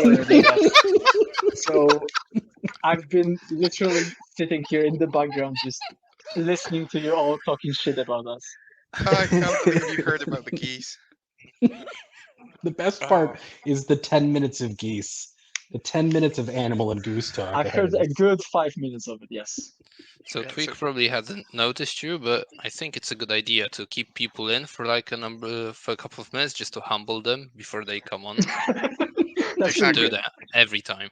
Literally, yes. So I've been literally sitting here in the background, just listening to you all talking shit about us. I can't believe you heard about the geese. The best Oh, part is the 10 minutes of geese. The 10 minutes of animal and goose talk I've ahead heard of a us. good 5 minutes of it, yes. So yeah. Twig probably hasn't noticed you, but I think it's a good idea to keep people in for like for a couple of minutes just to humble them before they come on. That's Should Exactly. do that every time.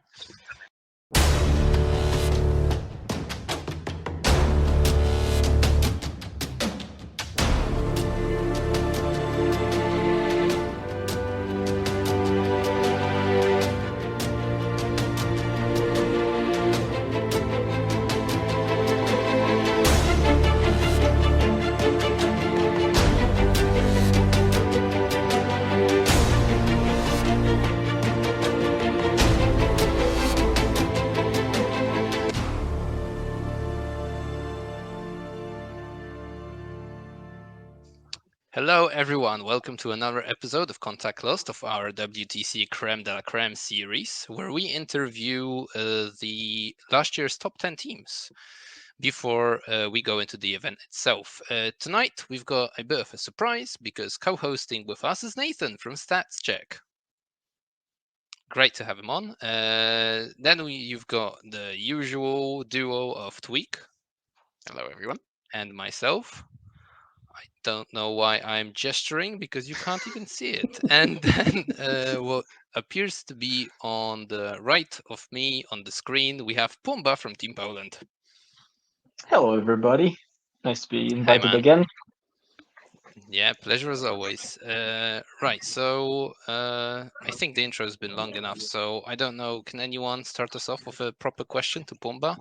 Hello, everyone. Welcome to another episode of Contact Lost of our WTC Crème de la Crème series, where we interview the last year's top 10 teams before we go into the event itself. Tonight, we've got a bit of a surprise because co-hosting with us is Nathan from Stats Check. Great to have him on. Then you've got the usual duo of Tweak Hello, everyone. and myself. I don't know why I'm gesturing because you can't even see it. And then what appears to be on the right of me on the screen, we have Pumba from Team Poland. Hello, everybody. Nice to be Hey, invited man. again. Yeah, pleasure as always. Right, so I think the intro has been long enough, so I don't know. Can anyone start us off with a proper question to Pumba?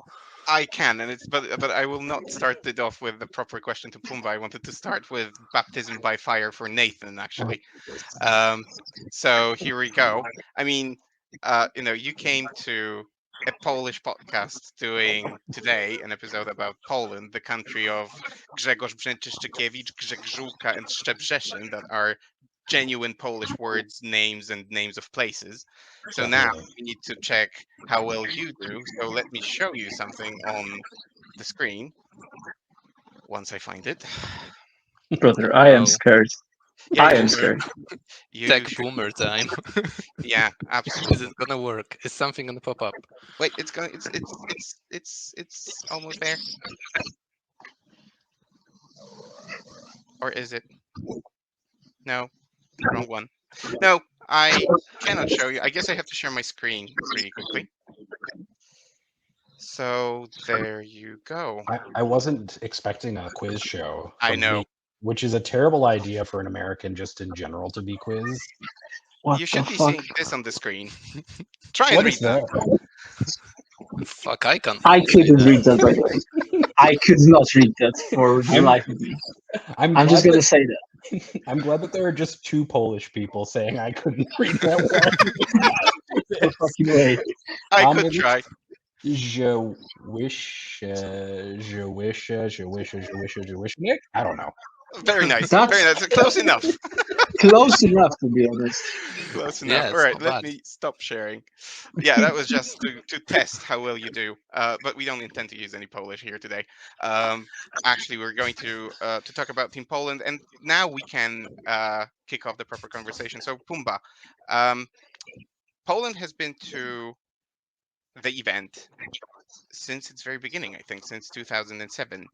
I can, and but I will not start it off with the proper question to Pumba. I wanted to start with baptism by fire for Nathan, actually. So here we go. I mean, you came to a Polish podcast doing today an episode about Poland, the country of Grzegorz Brzęczyszczykiewicz, Grzegżółka, and Szczebrzeszyn, that are genuine Polish words, names, and names of places. So now Definitely. we need to check how well you do. So let me show you something on the screen once I find it. Brother, I am Oh, scared. Yeah, I you am should. scared. You tech should. boomer time. Yeah, Is absolutely. it gonna work? Is something gonna pop up? Wait, it's going. It's almost there. Or is it? No, wrong one. No, I cannot show you. I guess I have to share my screen really quickly. So there you go. I wasn't expecting a quiz show I from know. me, which is a terrible idea for an American just in general to be quizzed. What You the should be fuck? seeing this on the screen. Try and What read is that. that? Fuck, I can't I even see couldn't that. read that, by the way. I could not read that for the I'm- life of me. I'm I'm glad just gonna that say that. I'm glad that there are just two Polish people saying I couldn't read that well. No fucking way. I Um, could it is- try. Je wish, je wish, je wish, je wish, je wish. Nick? I don't know. Very nice. That's Very nice. Close enough. close enough, to be honest. Close Yeah, enough. it's All right, not let bad. me stop sharing. Yeah, that was just to test how well you do. But we don't intend to use any Polish here today. Actually, we're going to talk about Team Poland, and now we can kick off the proper conversation. So, Pumba, um, Poland has been to the event since its very beginning. I think since 2007.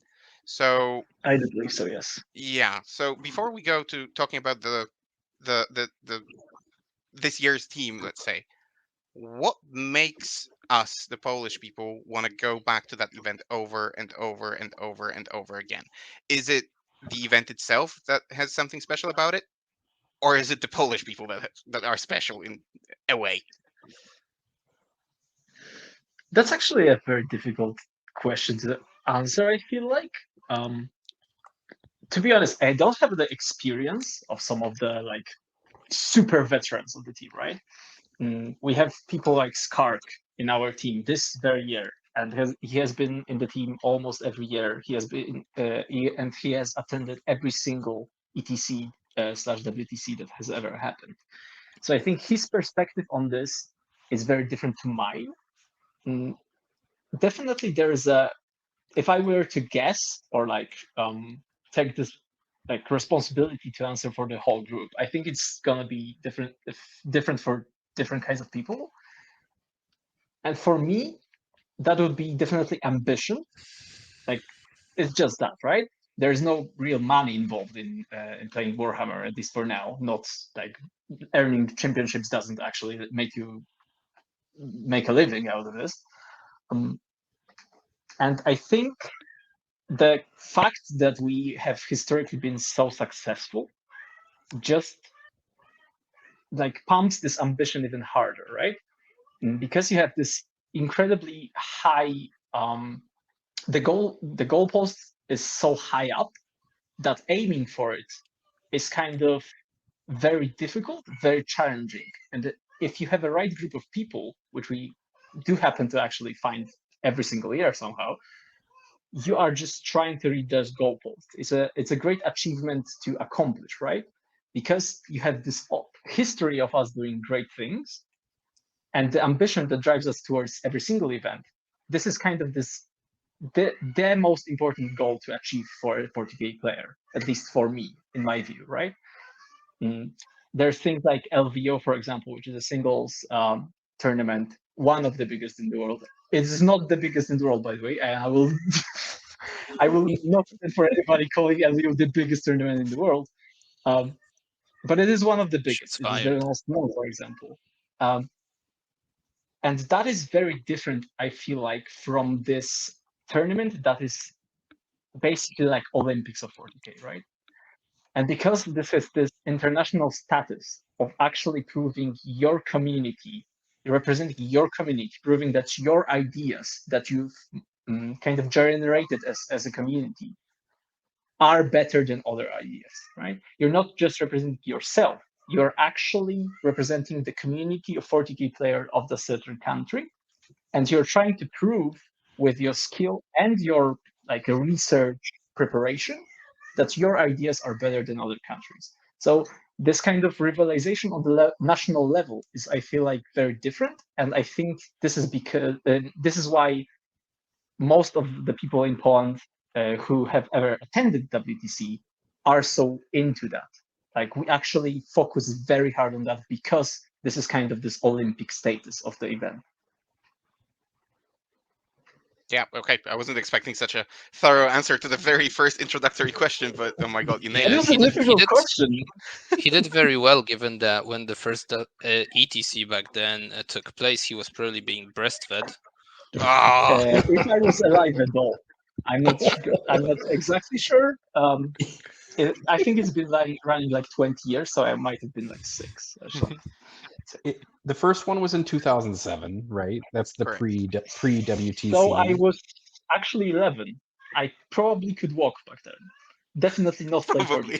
So, I do believe so, yes. yeah. So before we go to talking about the this year's team, let's say, what makes us, the Polish people, want to go back to that event over and over and over and over again? Is it the event itself that has something special about it, or is it the Polish people that are special in a way? That's actually a very difficult question to answer, I feel like. Um, to be honest, I don't have the experience of some of the like super veterans of the team, right? We have people like Skark in our team this very year, and he has been in the team almost every year. He has been and he has attended every single ETC slash WTC that has ever happened. So I think his perspective on this is very different to mine. Definitely, there is a. If I were to guess or like take this like responsibility to answer for the whole group, I think it's gonna be different for different kinds of people. And for me, that would be definitely ambition. Like it's just that, right? There's no real money involved in playing Warhammer, at least for now. Not like earning championships doesn't actually make you make a living out of this. And I think the fact that we have historically been so successful just like pumps this ambition even harder, right? Because you have this incredibly high the goalpost is so high up that aiming for it is kind of very difficult, very challenging. And if you have a right group of people, which we do happen to actually find every single year somehow, you are just trying to reach those goalposts. It's a great achievement to accomplish, right? Because you have this history of us doing great things and the ambition that drives us towards every single event. This is kind of the most important goal to achieve for a 40k player, at least for me, in my view, right? There's things like LVO, for example, which is a singles tournament, one of the biggest in the world. It is not the biggest in the world, by the way. I will, I will not stand for anybody calling LVO the biggest tournament in the world, but it is one of the biggest. It is the most known, for example. And that is very different, I feel like, from this tournament that is basically like Olympics of 40k, right? And because this is this international status of actually proving your community, representing your community, proving that your ideas that you've kind of generated as a community are better than other ideas, right? You're not just representing yourself, you're actually representing the community of 40k player of the certain country, and you're trying to prove with your skill and your like a research preparation that your ideas are better than other countries. So this kind of rivalization on the national level is, I feel like, very different, and I think this is because this is why most of the people in Poland who have ever attended WTC are so into that. Like we actually focus very hard on that because this is kind of this Olympic status of the event. Yeah, okay. I wasn't expecting such a thorough answer to the very first introductory question, but oh my god, you nailed It it. was a difficult question. He did very well, given that when the first ETC back then took place, he was probably being breastfed. Oh, If I was alive at all, I'm not exactly sure. I think it's been running like 20 years, so I might have been like 6 or something. The first one was in 2007, right? That's the Correct. pre WTC. So I was actually 11. I probably could walk back then. Definitely not play Probably.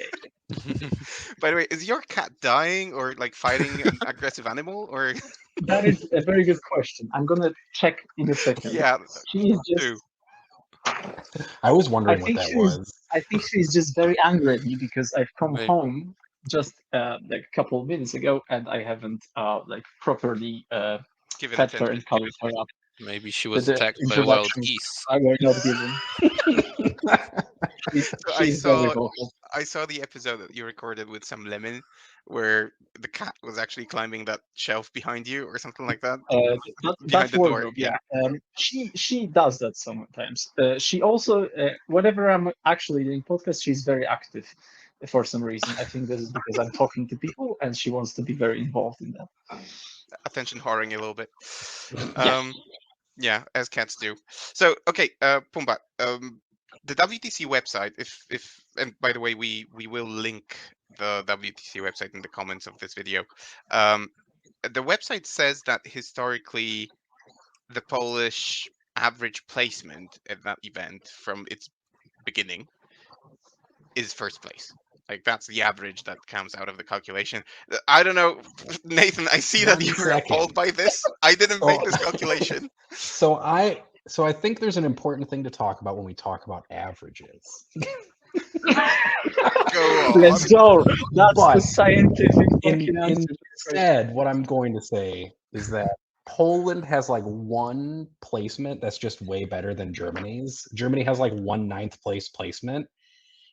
40k. By the way, is your cat dying or like fighting an aggressive animal or? That is a very good question. I'm gonna check in a second. Yeah, She is just. too. I was wondering what that was. I think she's just very angry at me because I've come Maybe. home just like a couple of minutes ago and I haven't like properly Give it fed her attention. and covered her up. Maybe she was The attacked by wild introduction geese. I were not given. She's very vocal. I saw the episode that you recorded with some lemon, where the cat was actually climbing that shelf behind you or something like that. Behind Behind the the door, wardrobe, yeah. She does that sometimes. She also, whenever I'm actually doing podcast, she's very active for some reason. I think this is because I'm talking to people and she wants to be very involved in that. Attention whoring a little bit. Yeah. Yeah, as cats do. So okay, Pumba, the WTC website, if and by the way, we will link the WTC website in the comments of this video. The website says that historically the Polish average placement at that event from its beginning is first place. Like that's the average that comes out of the calculation. I don't know, Nathan. I see that 1 you were second. appalled by this. I didn't make this calculation. So I think there's an important thing to talk about when we talk about averages. Go on. Let's go. That's But the scientific fucking answer. Instead, what I'm going to say is that Poland has like one placement that's just way better than Germany's. Germany has like 1 9th place placement.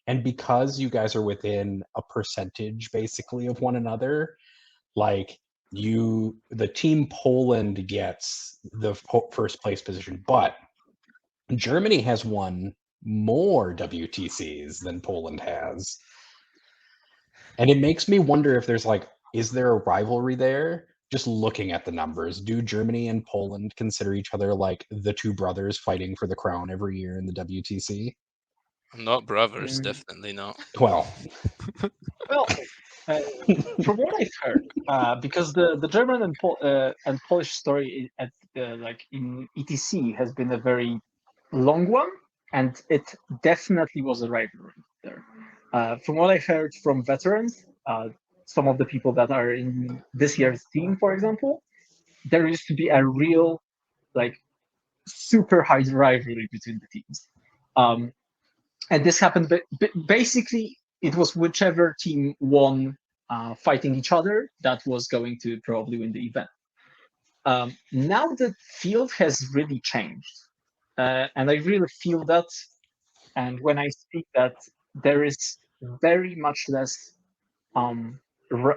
And because you guys are within a percentage basically of one another, like the team Poland gets the first place position, but Germany has won more WTCs than Poland has. And it makes me wonder if there's like, is there a rivalry there? Just looking at the numbers, do Germany and Poland consider each other like the two brothers fighting for the crown every year in the WTC? Not brothers, Mm. definitely not. Well, Well, from what I've heard, because the German and Polish story at like in ETC has been a very long one, and it definitely was a rivalry there. From what I heard from veterans, some of the people that are in this year's team, for example, there used to be a real like super high rivalry between the teams. And this happened basically it was whichever team won fighting each other that was going to probably win the event. Now the field has really changed, and I really feel that. And when I speak that, there is very much less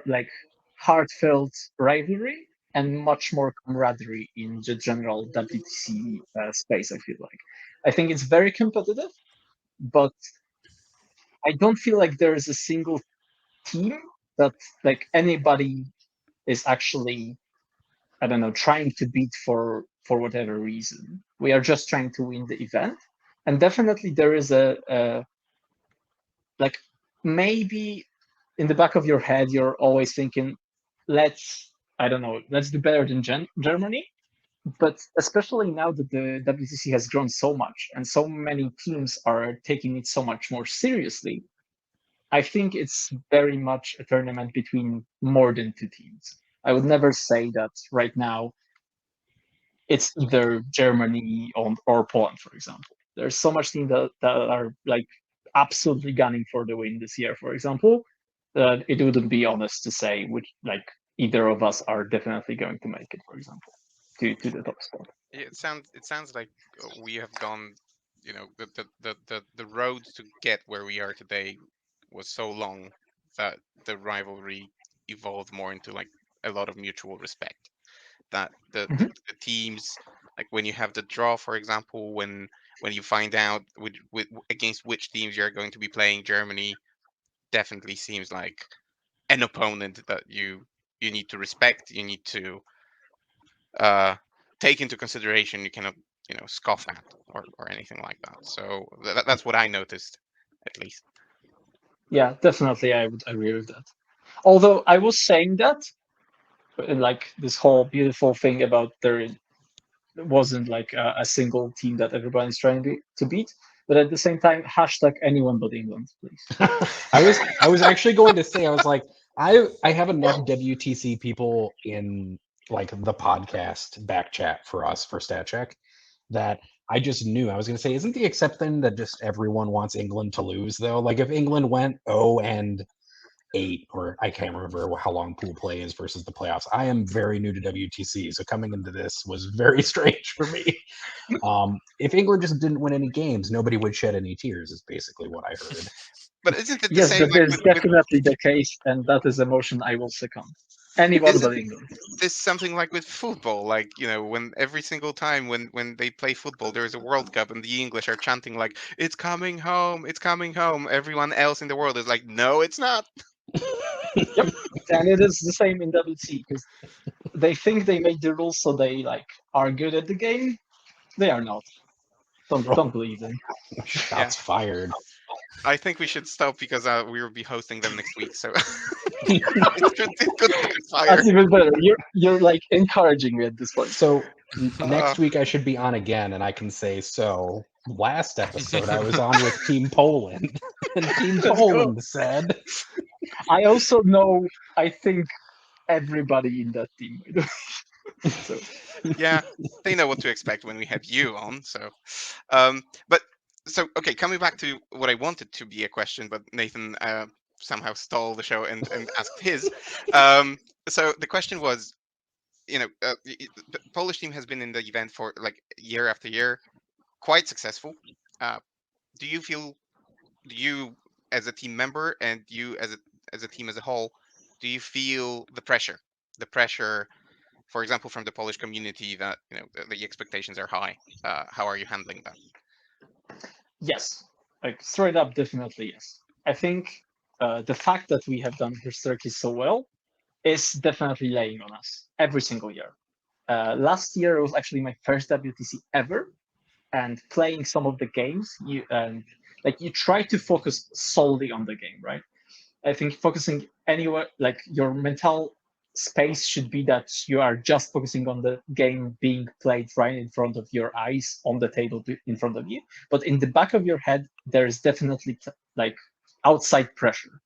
like heartfelt rivalry and much more camaraderie in the general WTC space. I feel like I think it's very competitive, but I don't feel like there is a single team that like anybody is actually, I don't know, trying to beat for whatever reason. We are just trying to win the event, and definitely there is a like maybe in the back of your head you're always thinking, let's, I don't know, let's do better than Germany. But especially now that the WTC has grown so much and so many teams are taking it so much more seriously, I think it's very much a tournament between more than two teams. I would never say that right now it's either Germany or Poland, for example. There's so much teams that are like absolutely gunning for the win this year, for example, that it wouldn't be honest to say which like either of us are definitely going to make it, for example, to the top spot. Yeah, it sounds like we have gone, the road to get where we are today was so long that the rivalry evolved more into like a lot of mutual respect. That the teams, like when you have the draw, for example, when you find out with against which teams you're going to be playing, Germany definitely seems like an opponent that you need to respect, you need to take into consideration, you cannot scoff at or anything like that. So that's what I noticed, at least. Yeah, definitely, I would agree with that. Although I was saying that, like this whole beautiful thing about there wasn't like a single team that everybody's trying to beat, but at the same time, hashtag anyone but England, please. I was actually going to say, I was like, I have enough WTC people in like the podcast back chat for us for stat check that I just knew. I was going to say, isn't the exception that just everyone wants England to lose though? Like if England went 0-8, or I can't remember how long pool play is versus the playoffs. I am very new to WTC, so coming into this was very strange for me. If England just didn't win any games, nobody would shed any tears, is basically what I heard. But isn't it the Yes, same that like is definitely the case, and that is a motion I will second. Anyone but England. this something like with football? Like, when every single time when they play football, there's a World Cup and the English are chanting like, it's coming home, it's coming home. Everyone else in the world is like, no, it's not. Yep, and it is the same in WC because they think they made the rules so they like are good at the game. They are not. Don't believe them. Shots fired. I think we should stop because we will be hosting them next week. So it could backfire. That's even better. You're like encouraging me at this point. So next week I should be on again, and I can say, so last episode I was on with Team Poland, and Team Poland said, I also know, I think, everybody in that team. So yeah, they know what to expect when we have you on. So, okay, coming back to what I wanted to be a question, but Nathan somehow stole the show and asked his. So the question was, Polish team has been in the event for like year after year, quite successful. Do you as a team member and you as a team as a whole, do you feel the pressure? The pressure, for example, from the Polish community that the expectations are high. How are you handling that? Yes, like straight up, definitely yes. I think the fact that we have done historically so well is definitely laying on us every single year. Last year was actually my first WTC ever, and playing some of the games, you try to focus solely on the game, right? I think focusing anywhere, like your mental space should be that you are just focusing on the game being played right in front of your eyes on the table in front of you. But in the back of your head, there is definitely like outside pressure.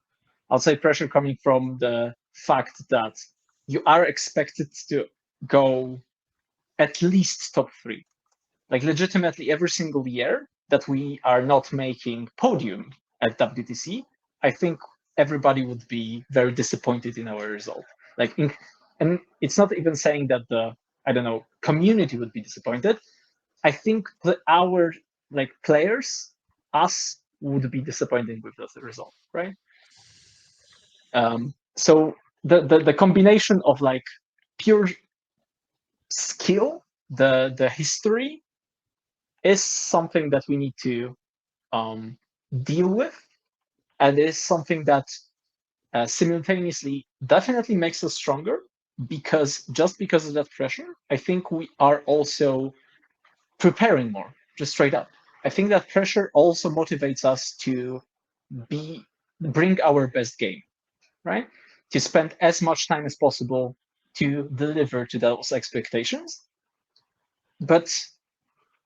Outside pressure coming from the fact that you are expected to go at least top three. Like legitimately every single year that we are not making podium at WTC, I think everybody would be very disappointed in our result. And it's not even saying that the, I don't know, community would be disappointed. I think that our like players, us, would be disappointed with the result, right? So the combination of like pure skill, the history, is something that we need to deal with, and is something that simultaneously definitely makes us stronger, because just because of that pressure, I think we are also preparing more, just straight up. I think that pressure also motivates us to bring our best game, right? To spend as much time as possible to deliver to those expectations. But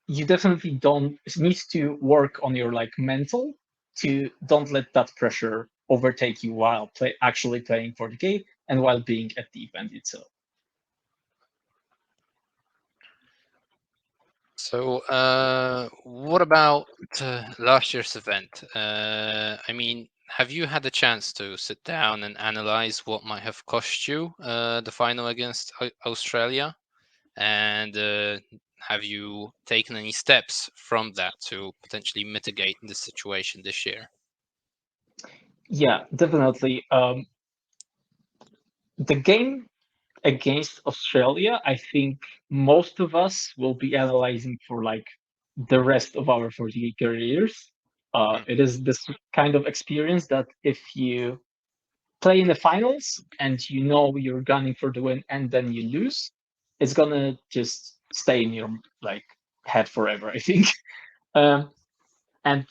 you definitely don't need to work on your like mental to don't let that pressure overtake you while actually playing for the game and while being at the event itself. So, what about last year's event? I mean, have you had a chance to sit down and analyze what might have cost you the final against Australia? And have you taken any steps from that to potentially mitigate the situation this year? Yeah, definitely. The game against Australia, I think most of us will be analyzing for like the rest of our 48 careers. It is this kind of experience that if you play in the finals and you know you're gunning for the win and then you lose, it's gonna just stay in your like head forever, I think. And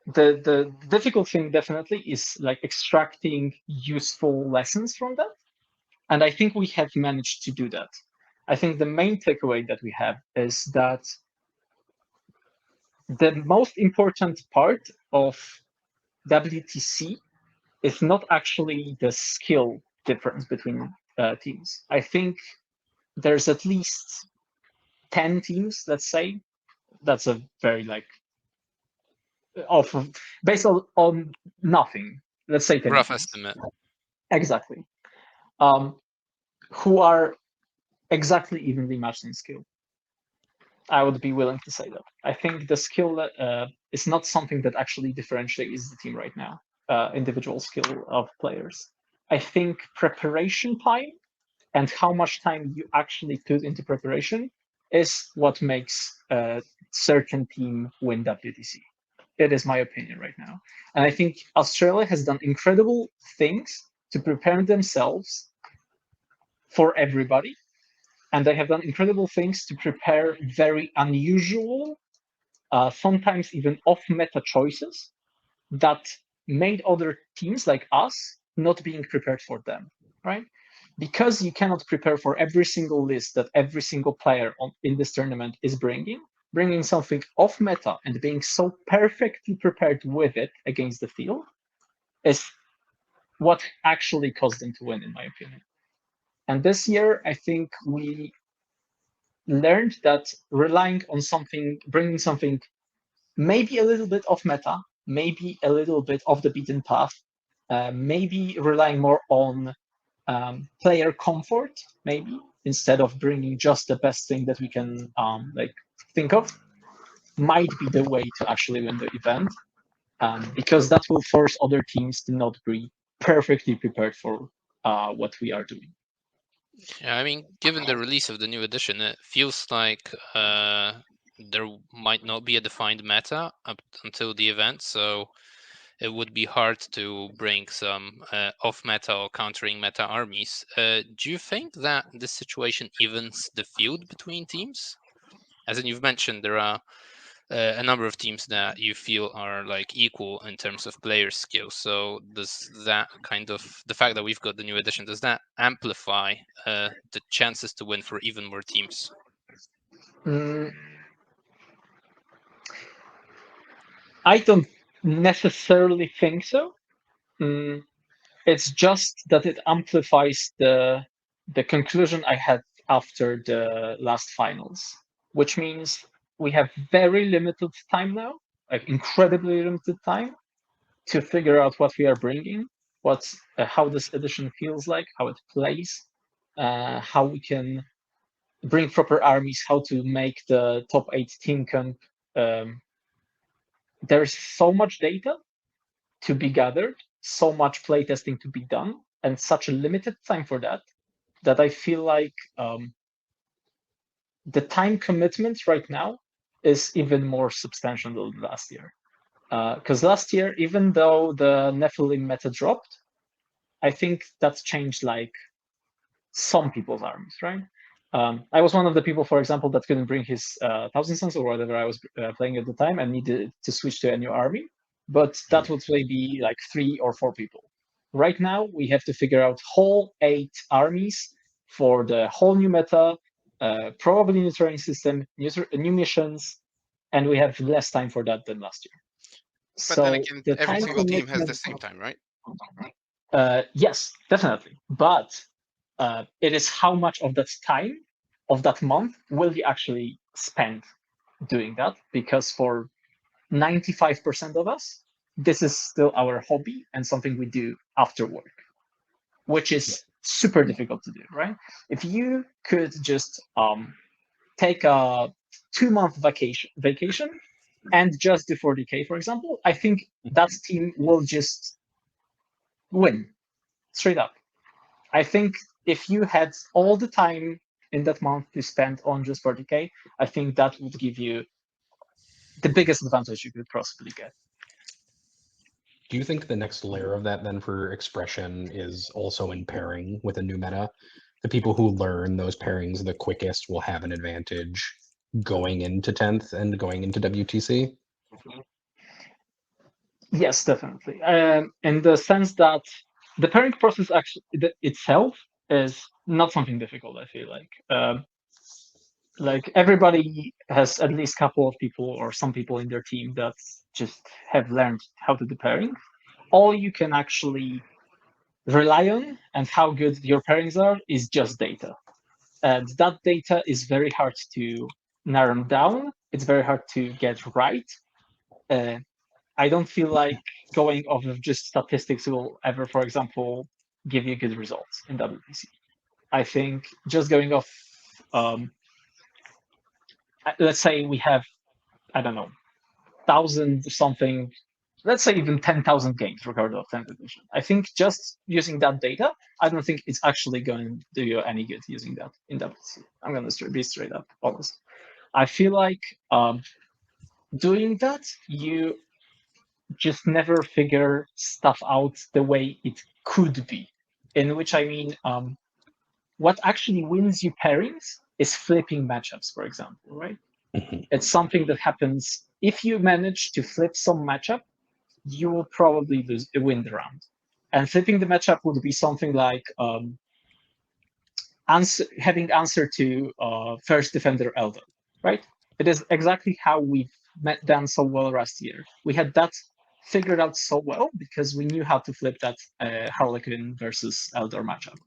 the difficult thing definitely is like extracting useful lessons from that. And I think we have managed to do that. I think the main takeaway that we have is that the most important part of WTC is not actually the skill difference between teams. I think there's at least 10 teams, let's say. That's a very like off of, based on nothing. Let's say 10 Rough teams. estimate. Exactly. Who are exactly evenly matched in skill. I would be willing to say that. I think the skill is not something that actually differentiates the team right now, individual skill of players. I think preparation time and how much time you actually put into preparation is what makes a certain team win WTC. It is my opinion right now. And I think Australia has done incredible things to prepare themselves for everybody, and they have done incredible things to prepare very unusual, sometimes even off-meta choices that made other teams like us not being prepared for them, right? Because you cannot prepare for every single list that every single player in this tournament is bringing something off meta and being so perfectly prepared with it against the field is what actually caused them to win, in my opinion. And this year, I think we learned that relying on something, bringing something maybe a little bit off meta, maybe a little bit off the beaten path, maybe relying more on player comfort, maybe, instead of bringing just the best thing that we can think of, might be the way to actually win the event, because that will force other teams to not be perfectly prepared for what we are doing. Yeah, I mean, given the release of the new edition, it feels like there might not be a defined meta up until the event, so it would be hard to bring some off-meta or countering meta armies. Do you think that this situation evens the field between teams? As in, you've mentioned there are a number of teams that you feel are like equal in terms of player skill. So does that kind of, the fact that we've got the new edition, does that amplify the chances to win for even more teams? I don't necessarily think so. It's just that it amplifies the conclusion I had after the last finals, which means we have very limited time now, like incredibly limited time, to figure out what we are bringing, how this edition feels like, how it plays, how we can bring proper armies, how to make the top 8 team comp. There's so much data to be gathered, so much playtesting to be done, and such a limited time for that, that I feel like the time commitment right now is even more substantial than last year. Because last year, even though the Nephilim meta dropped, I think that's changed like some people's armies, right? I was one of the people, for example, that couldn't bring his Thousand Suns or whatever I was playing at the time and needed to switch to a new army. But that would maybe like 3 or 4 people. Right now, we have to figure out whole 8 armies for the whole new meta, probably new terrain system, new missions, and we have less time for that than last year. But then again, every single team has the same time, right? Yes, definitely. But it is how much of that time, of that month, will we actually spend doing that? Because for 95% of us, this is still our hobby and something we do after work, which is super difficult to do, right? If you could just take a 2-month vacation and just do 40K, for example, I think that team will just win straight up. I think if you had all the time in that month to spend on just 40K, I think that would give you the biggest advantage you could possibly get. Do you think the next layer of that then for expression is also in pairing with a new meta? The people who learn those pairings the quickest will have an advantage going into 10th and going into WTC? Yes, definitely. In the sense that the pairing process actually itself is not something difficult, I feel like everybody has at least a couple of people or some people in their team that just have learned how to do pairing. All you can actually rely on and how good your pairings are is just data. And that data is very hard to narrow down. It's very hard to get right. I don't feel like going off of just statistics will ever, for example, give you good results in WTC. I think just going off, let's say we have, I don't know, 1,000 something, let's say even 10,000 games recorded of 10th edition. I think just using that data, I don't think it's actually going to do you any good using that in WTC. I'm going to be straight up honest. I feel like doing that, you just never figure stuff out the way it could be. In which I mean, what actually wins you pairings is flipping matchups, for example, right? It's something that happens if you manage to flip some matchup, you will probably win the round. And flipping the matchup would be something like having answer to first defender Elder, right? It is exactly how we've done so well last year. We had that figured out so well because we knew how to flip that Harlequin versus Elder matchup.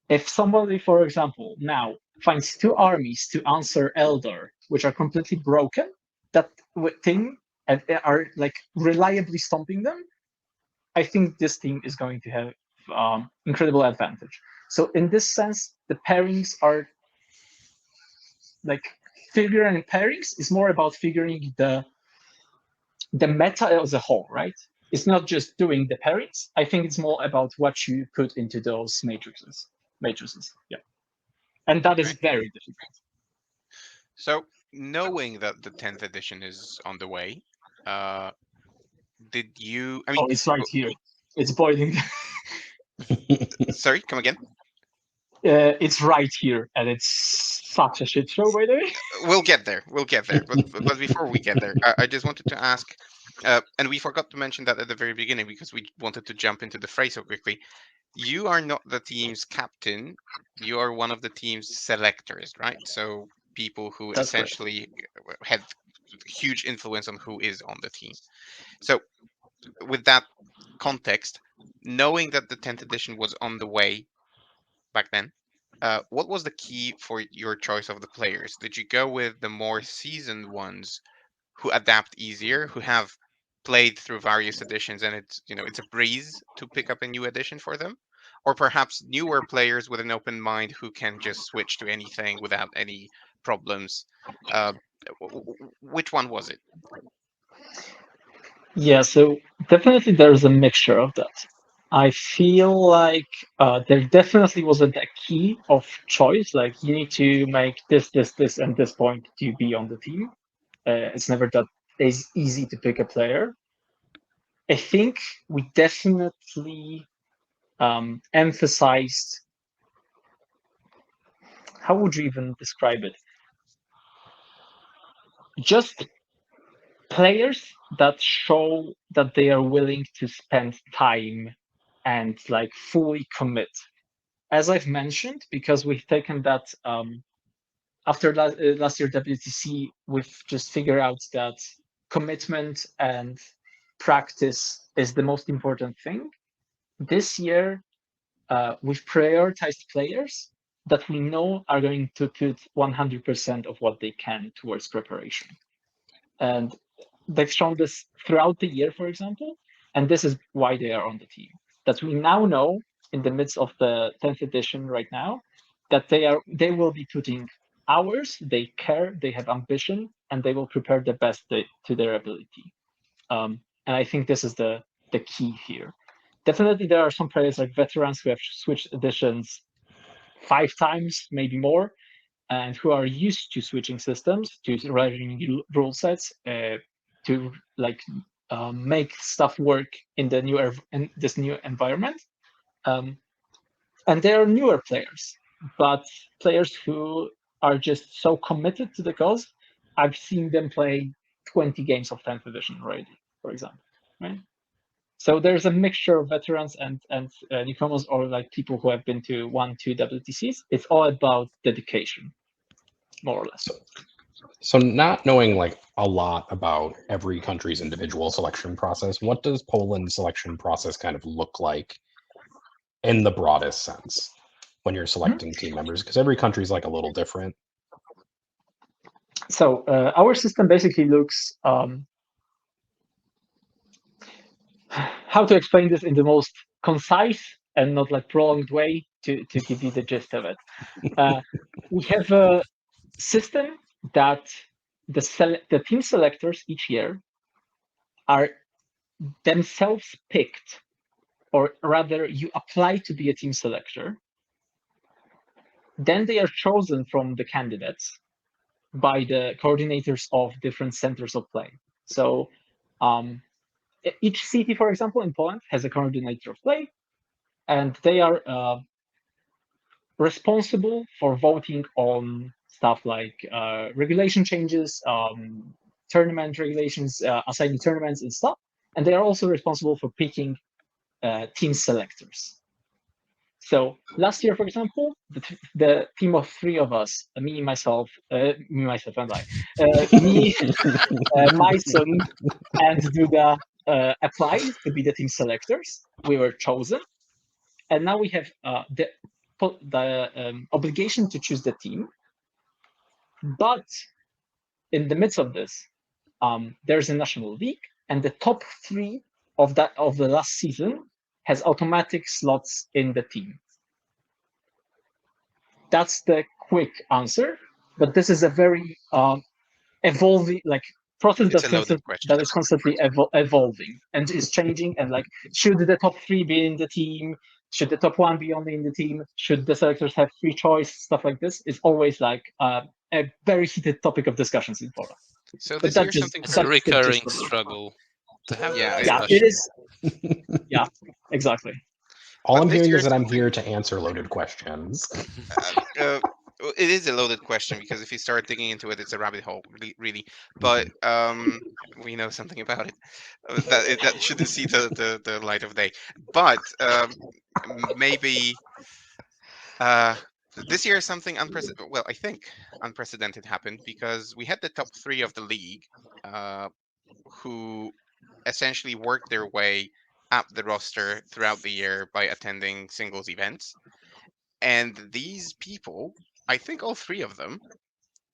If somebody, for example, now finds 2 armies to answer Elder, which are completely broken, that thing and are like reliably stomping them, I think this team is going to have incredible advantage. So in this sense, the pairings are like figuring pairings is more about figuring the meta as a whole, right? It's not just doing the pairings. I think it's more about what you put into those matrices. Yeah. And that is Right. very difficult. So, knowing that the 10th edition is on the way, did you? I mean, Oh, it's right here. It's boiling. sorry, come again. It's right here, and it's such a shit show, by the way. We'll get there. We'll get there. But before we get there, I just wanted to ask, and we forgot to mention that at the very beginning because we wanted to jump into the fray so quickly. You are not the team's captain. You are one of the team's selectors, right? So people who That's correct. essentially have huge influence on who is on the team. So with that context, knowing that the 10th edition was on the way back then, what was the key for your choice of the players? Did you go with the more seasoned ones who adapt easier, who have played through various editions and it's a breeze to pick up a new edition for them? Or perhaps newer players with an open mind who can just switch to anything without any problems? Uh, which one was it? Yeah, so definitely there's a mixture of that. I feel like there definitely wasn't a key of choice. Like you need to make this, and this point to be on the team. It's never that is easy to pick a player. I think we definitely emphasized. How would you even describe it? Just players that show that they are willing to spend time and like fully commit. As I've mentioned, because we've taken that after last year WTC, we've just figured out that commitment and practice is the most important thing. This year, we've prioritized players that we know are going to put 100% of what they can towards preparation. And they've shown this throughout the year, for example, and this is why they are on the team. That we now know in the midst of the 10th edition right now that they will be putting hours, they care, they have ambition, and they will prepare the best to their ability. And I think this is the key here. Definitely, there are some players like veterans who have switched editions 5 times, maybe more, and who are used to switching systems, to writing rule sets, to like make stuff work in the in this new environment. And there are newer players, but players who are just so committed to the cause. I've seen them play 20 games of 10th edition already, for example, right? So there's a mixture of veterans and newcomers, or like people who have been to 1-2 WTCs. It's all about dedication, more or less. So not knowing like a lot about every country's individual selection process, what does Poland's selection process kind of look like in the broadest sense when you're selecting team members? Because every country is like a little different. So our system basically looks, how to explain this in the most concise and not like prolonged way to give you the gist of it. We have a system that the team selectors each year are themselves picked, or rather you apply to be a team selector. Then they are chosen from the candidates by the coordinators of different centers of play. So each city, for example, in Poland has a coordinator of play, and they are responsible for voting on stuff like regulation changes, tournament regulations, assigning tournaments and stuff. And they are also responsible for picking team selectors. So last year, for example, the team of three of us, me, myself, and I, me, Mason, and Duda applied to be the team selectors. We were chosen, and now we have the obligation to choose the team. But in the midst of this, there's a national league, and the top three of the last season has automatic slots in the team. that's the quick answer. But this is a very evolving process It's a loaded question. that is constantly evolving and is changing. And like, should the top three be in the team? Should the top one be only in the team? Should the selectors have free choice? Stuff like this is always like a very heated topic of discussions in Poland. So But this year's something It's a very recurring struggle to have Yeah, that yeah, discussion. it is. Yeah, exactly. All But I'm this hearing year's is that I'm something- here to answer loaded questions. It is a loaded question because if you start digging into it, it's a rabbit hole, really. But we know something about it that shouldn't see the light of day. But maybe this year something unprecedented. Well, I think unprecedented happened because we had the top three of the league, who essentially worked their way up the roster throughout the year by attending singles events. And these people, I think all three of them,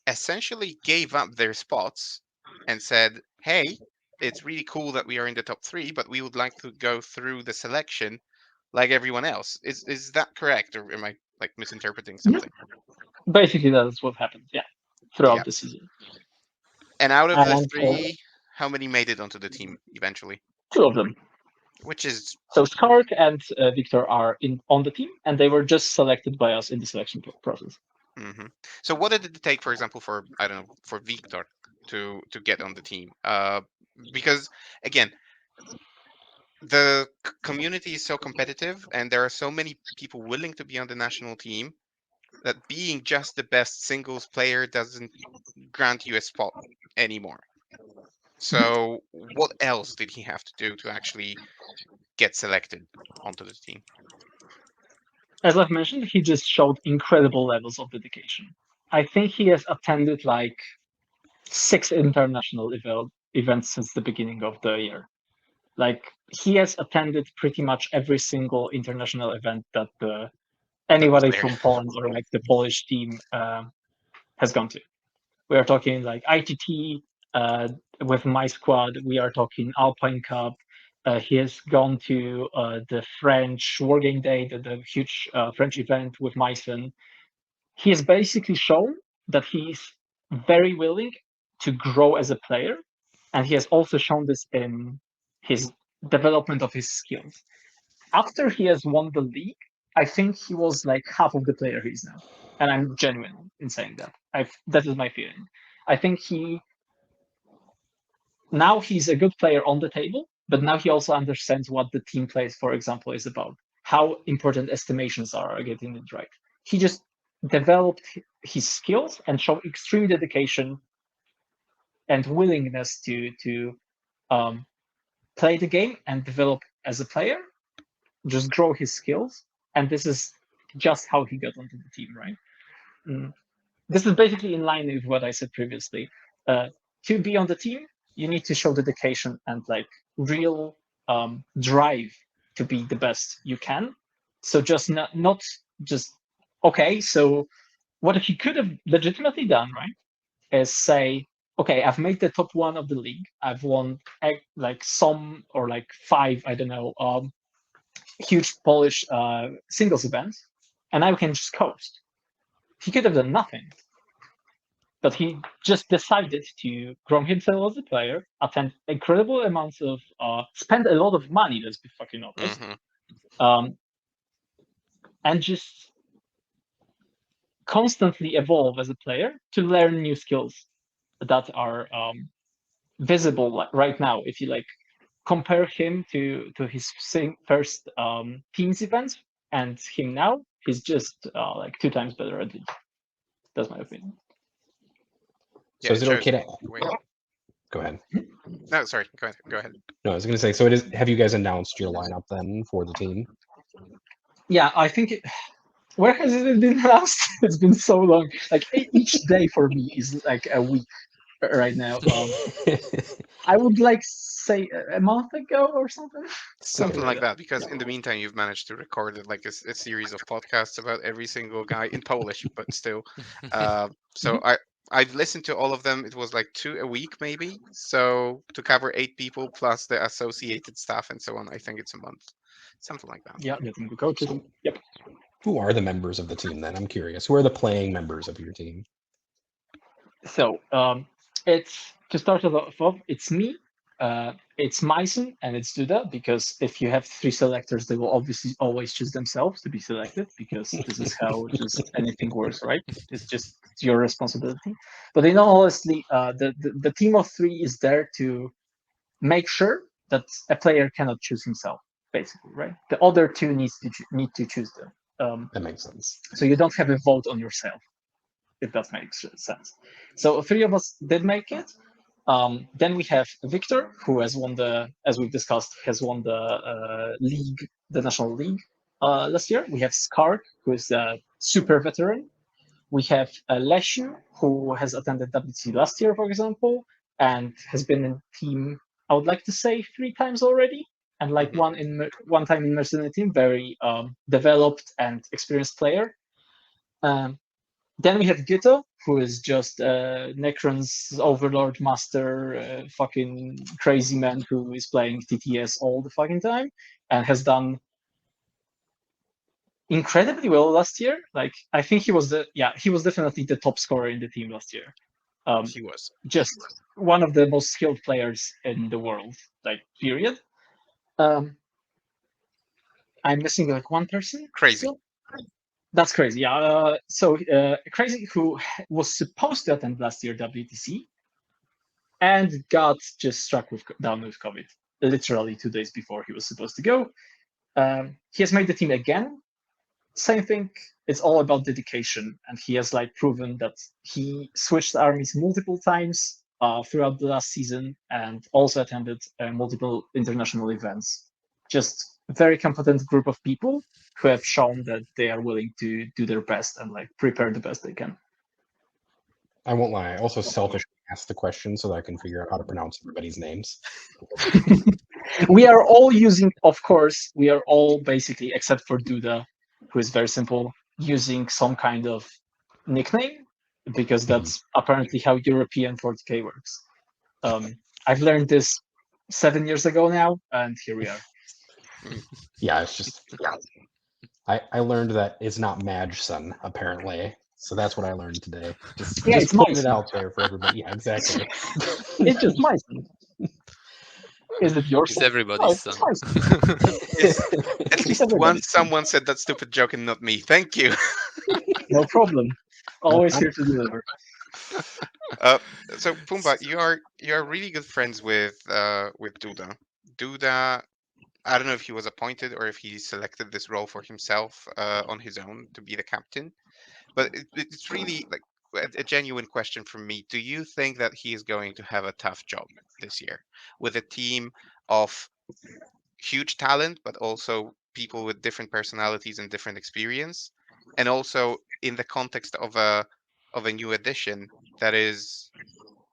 essentially gave up their spots and said, hey, it's really cool that we are in the top three, but we would like to go through the selection like everyone else. Is that correct? Or am I like misinterpreting something? Basically, that's what happened. Yeah, throughout Yeah. the season. And out of the And, three, how many made it onto the team eventually? two of them. Which is So Skark and Victor are on the team, and they were just selected by us in the selection process. mhm. So what did it take, for example, for I don't know, for Victor to get on the team? Because again, the community is so competitive, and there are so many people willing to be on the national team that being just the best singles player doesn't grant you a spot anymore. So what else did he have to do to actually get selected onto the team? As I've mentioned, he just showed incredible levels of dedication. I think he has attended like 6 international events since the beginning of the year. Like, he has attended pretty much every single international event that anybody there. from Poland or like the Polish team has gone to. We are talking like ITT with my squad. We are talking Alpine Cup. He has gone to the French Wargame Day, the huge French event with Meissen. He has basically shown that he's very willing to grow as a player, and he has also shown this in his development of his skills. After he has won the league, I think he was like half of the player he is now, and I'm genuine in saying that. That is my feeling. I think he's a good player on the table, but now he also understands what the team plays, for example, is about. How important estimations are getting it right. He just developed his skills and showed extreme dedication and willingness to play the game and develop as a player, just grow his skills. And this is just how he got onto the team, right? This is basically in line with what I said previously. To be on the team, you need to show dedication and like real drive to be the best you can. So just not just okay. So what he could have legitimately done, right, is say, okay, I've made the top one of the league. I've won like some or like 5, I don't know, huge Polish singles events, and now we can just coast. He could have done nothing, but he just decided to grow himself as a player, attend incredible amounts of, spend a lot of money. Let's be fucking honest, and just constantly evolve as a player to learn new skills that are visible right now. If you like compare him to his first teams events and him now, he's just like 2 times better at least. That's my opinion. So is it okay to go ahead? No, sorry. Go ahead. No, I was going to say. So it is. Have you guys announced your lineup then for the team? Yeah, I think. Where has it been announced? It's been so long. Like each day for me is like a week right now. I would like say a month ago or something. Something like that, because in the meantime you've managed to record like a series of podcasts about every single guy in Polish, but still. So I've listened to all of them. It was like 2 a week maybe. So to cover 8 people plus the associated staff and so on, I think it's a month, something like that. Yeah, letting the coaches. Yep. Who are the members of the team then? I'm curious. Who are the playing members of your team? So it's to start off. It's me, it's Myson, and it's Duda. Because if you have three selectors, they will obviously always choose themselves to be selected. Because this is how just anything works, right? It's just your responsibility. But in all honesty, the team of three is there to make sure that a player cannot choose himself. Basically, right? The other two need to choose them. That makes sense. So you don't have a vote on yourself, if that makes sense. So three of us did make it. Then we have Victor, who has won as we've discussed, has won the league, the national league last year. We have Skark, who is a super veteran. We have Leshu, who has attended WTC last year, for example, and has been in team, I would like to say, 3 times already, and like one time in Mercenary team, very developed and experienced player. Then we have Gito, who is just Necron's overlord master, fucking crazy man who is playing TTS all the fucking time and has done incredibly well last year. Like, I think he was definitely the top scorer in the team last year. He was. Just one of the most skilled players in the world, like, period. I'm missing like one person. Crazy. Still? That's crazy. Yeah. So Crazy, who was supposed to attend last year WTC, and got just down with COVID literally 2 days before he was supposed to go. He has made the team again. Same thing. It's all about dedication, and he has like proven that he switched armies multiple times throughout the last season, and also attended multiple international events. Just a very competent group of people who have shown that they are willing to do their best and like prepare the best they can. I won't lie. I also selfishly asked the question so that I can figure out how to pronounce everybody's names. We are all using, of course, we are all basically, except for Duda, who is very simple, using some kind of nickname, because that's apparently how European 40k works. I've learned this 7 years ago now, and here we are. Yeah, it's just I learned that it's not Madgeson, apparently. So that's what I learned today. Just it's putting it Myson. out there for everybody. Yeah, exactly. It's just Myson. Is it your It's son? everybody's No, son. At least once someone said that stupid joke and not me. Thank you. No problem. Always here to deliver. So Pumba, you are really good friends with Duda. Duda, I don't know if he was appointed or if he selected this role for himself on his own to be the captain, but it's really like a genuine question from me. Do you think that he is going to have a tough job this year with a team of huge talent, but also people with different personalities and different experience, and also in the context of a new edition that is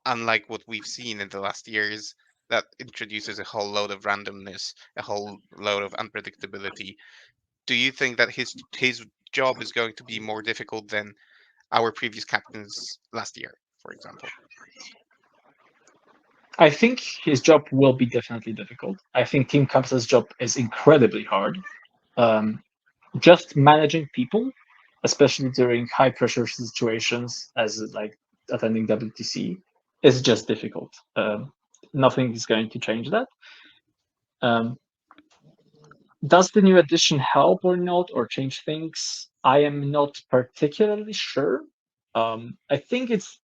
unlike what we've seen in the last years, that introduces a whole load of randomness, a whole load of unpredictability? Do you think that his job is going to be more difficult than our previous captains last year, for example? I think his job will be definitely difficult. I think Team Captain's job is incredibly hard. Just managing people, especially during high pressure situations, as like attending WTC, is just difficult. Nothing is going to change that. Does the new edition help or not, or change things? I am not particularly sure. I think it's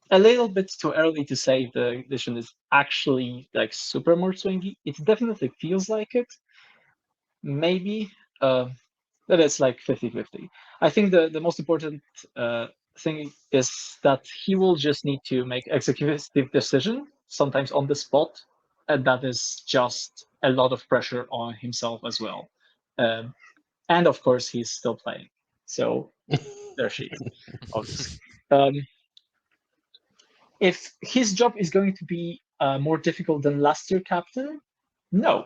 a little bit too early to say if the edition is actually like super more swingy. It definitely feels like it. Maybe, but it's like 50-50. I think the most important thing is that he will just need to make executive decision, sometimes on the spot, and that is just a lot of pressure on himself as well. And of course, he's still playing. So there she is, obviously. If his job is going to be more difficult than last year captain, no.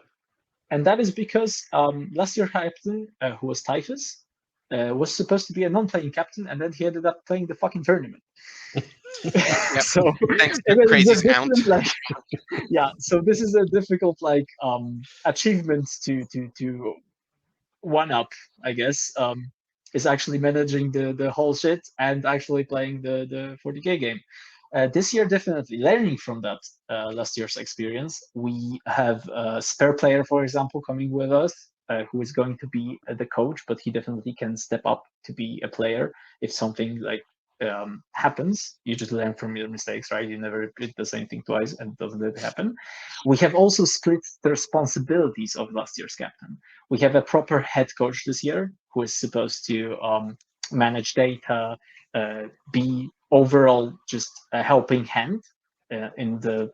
And that is because last year captain, who was Typhus, was supposed to be a non-playing captain, and then he ended up playing the fucking tournament. Yep. So Thanks to Crazy Count. like, yeah, so this is a difficult like achievement to one up, I guess. is actually managing the whole shit and actually playing the 40k game. This year, definitely learning from that last year's experience. We have a spare player, for example, coming with us, who is going to be the coach, but he definitely can step up to be a player if something like happens. You just learn from your mistakes, right? You never repeat the same thing twice, and it doesn't really happen. We have also split the responsibilities of last year's captain. We have a proper head coach this year who is supposed to manage data, be overall just a helping hand in the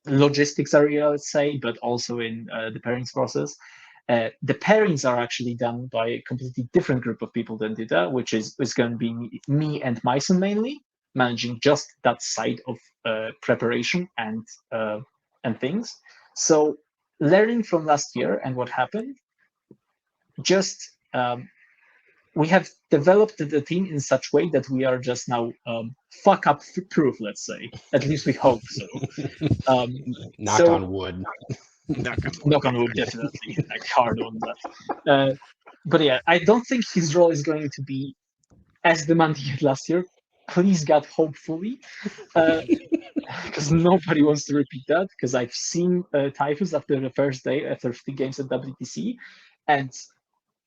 logistics area, let's say, but also in the pairings process. The pairings are actually done by a completely different group of people than Dita, which is going to be me and Myson mainly, managing just that side of preparation and things. So learning from last year and what happened, just we have developed the team in such way that we are just now fuck up proof, let's say. At least we hope so. Knock on wood. Knock on wood, definitely. Like hard on that. But yeah, I don't think his role is going to be as demanding as last year. Please God, hopefully. Because nobody wants to repeat that. Because I've seen Typhus after the first day, after 3 games at WTC, and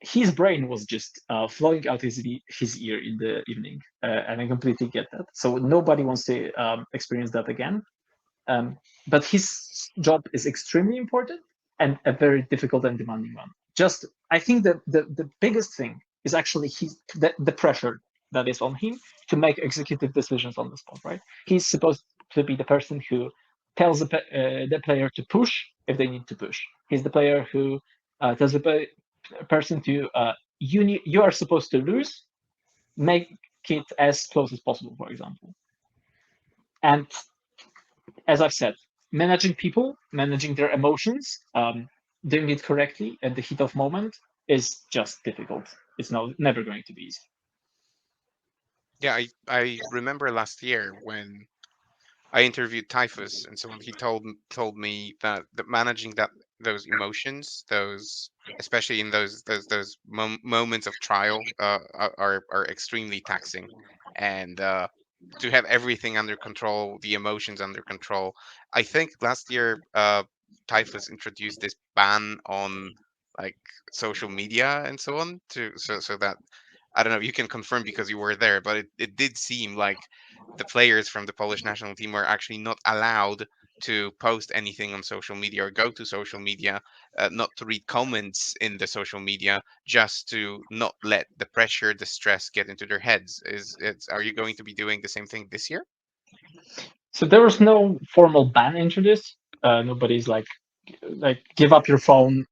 his brain was just flowing out his ear in the evening, and I completely get that. So nobody wants to experience that again. But his job is extremely important and a very difficult and demanding one. Just, I think that the biggest thing is actually the pressure that is on him to make executive decisions on the spot, right? He's supposed to be the person who tells the player to push if they need to push. He's the player who tells the person to, you are supposed to lose, make it as close as possible, for example. And as I've said, managing people, managing their emotions, doing it correctly at the heat of moment is just difficult. It's never going to be easy. Yeah, I remember last year when I interviewed Typhus and so on. He told me that managing those emotions, those especially in those moments of trial, are extremely taxing, and to have everything under control, the emotions under control. I think last year, Typhus introduced this ban on like social media and so on so that I don't know. You can confirm because you were there, but it did seem like the players from the Polish national team were actually not allowed to post anything on social media or go to social media, not to read comments in the social media, just to not let the pressure, the stress get into their heads. Are you going to be doing the same thing this year? So there was no formal ban introduced. Nobody's like give up your phone,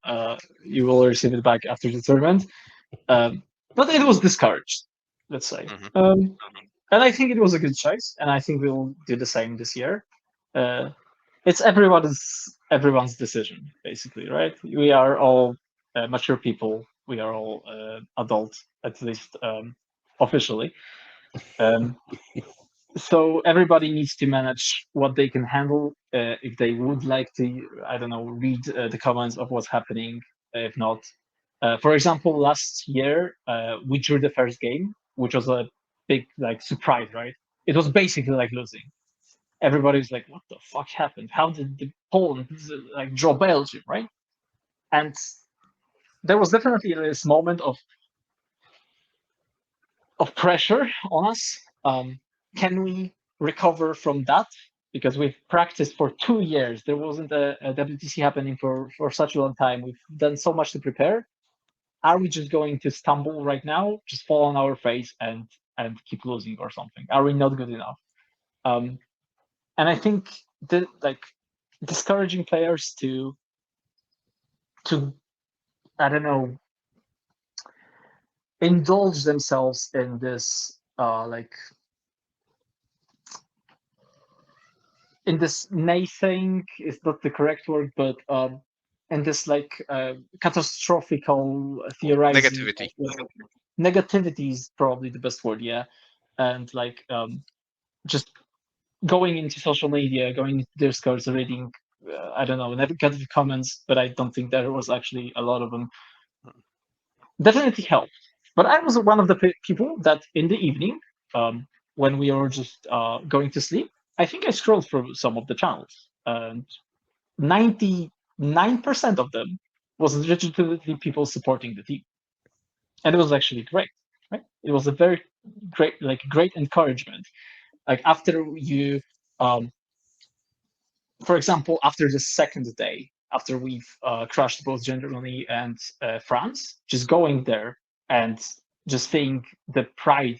you will receive it back after the tournament. But it was discouraged, let's say. And I think it was a good choice, and I think we'll do the same this year. It's everyone's decision, basically, right? We are all mature people. We are all adults, at least officially. So everybody needs to manage what they can handle. If they would like to, I don't know, read the comments of what's happening. If not, for example, last year we drew the first game, which was a big surprise, right? It was basically like losing. Everybody was like, "What the fuck happened? How did the Poland draw Belgium?" Right? And there was definitely this moment of pressure on us. Can we recover from that? Because we've practiced for 2 years. There wasn't a WTC happening for such a long time. We've done so much to prepare. Are we just going to stumble right now, just fall on our face and keep losing or something? Are we not good enough? And I think that discouraging players to I don't know, indulge themselves in this in this naysaying is not the correct word, but in this catastrophical theorizing. Negativity. Negativity is probably the best word, yeah. And just going into social media, going into Discord, reading, I don't know, negative comments, but I don't think there was actually a lot of them. Definitely helped. But I was one of the people that in the evening, when we were just going to sleep, I think I scrolled through some of the channels, and 99% of them was legitimately people supporting the team, and it was actually great. Right? It was a very great encouragement. Like after you, for example, after the second day, after we've crushed both Germany and France, just going there and just seeing the pride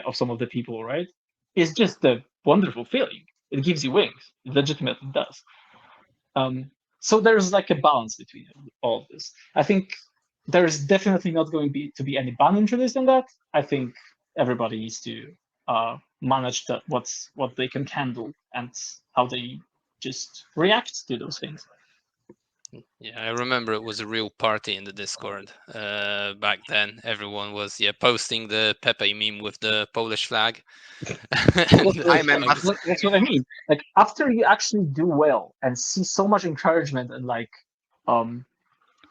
of some of the people, right, is just a wonderful feeling. It gives you wings. It legitimately does. So there's like a balance between all of this. I think there's definitely not going to be any ban introduced on that. I think everybody needs to manage that what they can handle and how they just react to those things. Yeah, I remember it was a real party in the Discord back then. Everyone was posting the Pepe meme with the Polish flag. That's what I mean. Like after you actually do well and see so much encouragement and like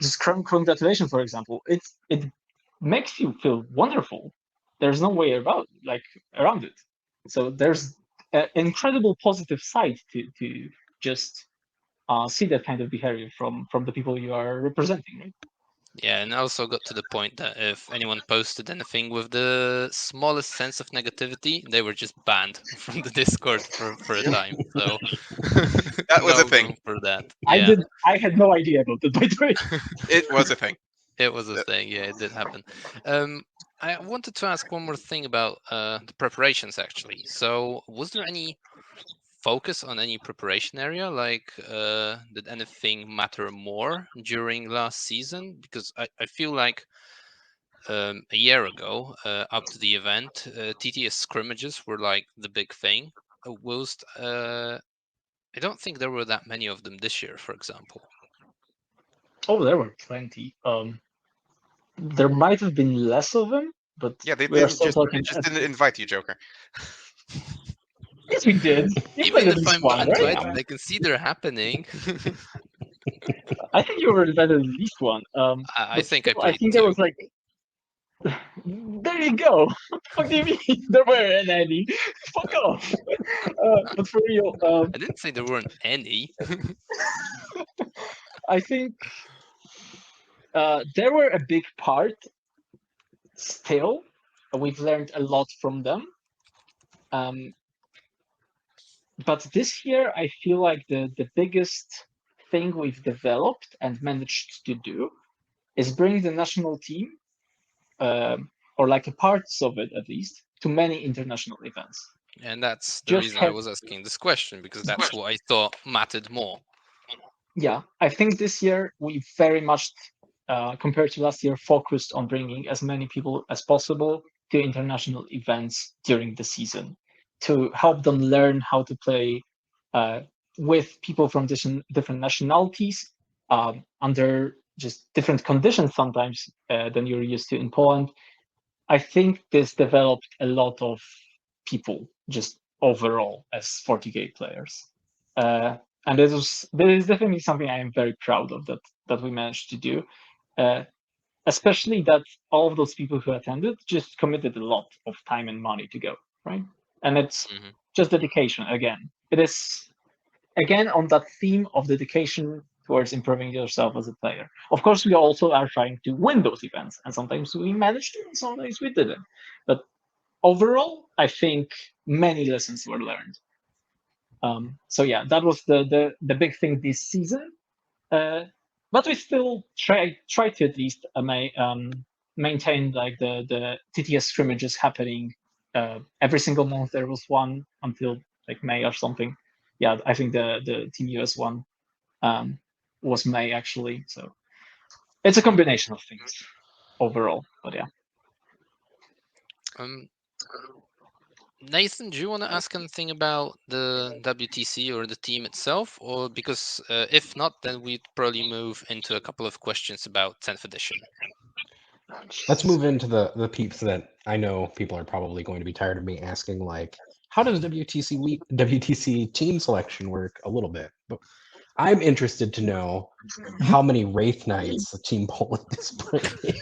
just congratulations, for example, it makes you feel wonderful. There's no way around it. So there's an incredible positive side to just see that kind of behavior from the people you are representing, right? Yeah, and I also got to the point that if anyone posted anything with the smallest sense of negativity, they were just banned from the Discord for a time. So That was no a thing. room for that. Yeah. I had no idea about that, by the way. It was a thing. It was a thing. Yeah, it did happen. I wanted to ask one more thing about the preparations, actually. So, was there any focus on any preparation area? Like, did anything matter more during last season? Because I feel like a year ago, up to the event, TTS scrimmages were like the big thing. Whilst I don't think there were that many of them this year, for example. Oh, there were plenty. There might have been less of them, but Yeah, they we are didn't still just talking. didn't invite you, Joker. Yes, we did. We played Even at if least I'm one, banned, right? right? They can see they're happening. I think you were invited at least one. I But think I still, I played think there two. was like. There you go. What the fuck do you mean? There weren't any. Fuck off. But for real, I didn't say there weren't any. I think there were a big part. Still, we've learned a lot from them. But this year, I feel like the biggest thing we've developed and managed to do is bring the national team, or like a parts of it at least, to many international events. And that's the Just reason I was asking this question, because that's what I thought mattered more. Yeah, I think this year we very much, compared to last year, focused on bringing as many people as possible to international events during the season to help them learn how to play with people from different nationalities under just different conditions sometimes than you're used to in Poland. I think this developed a lot of people just overall as 40K players. And this is definitely something I am very proud of that we managed to do. Especially that all of those people who attended just committed a lot of time and money to go, right? And it's just dedication again. It is again on that theme of dedication towards improving yourself as a player. Of course, we also are trying to win those events, and sometimes we managed to, and sometimes we didn't. But overall, I think many lessons were learned. So yeah, that was the big thing this season. But we still try to at least maintain like the TTS scrimmages happening every single month. There was one until like May or something. Yeah, I think the Team US one was May actually. So it's a combination of things overall. But yeah. Nathan, do you want to ask anything about the WTC or the team itself? Or because if not, then we'd probably move into a couple of questions about 10th edition. Let's move into the peeps that I know people are probably going to be tired of me asking, like, how does WTC team selection work a little bit? But I'm interested to know how many Wraith Knights Team Poland is bringing.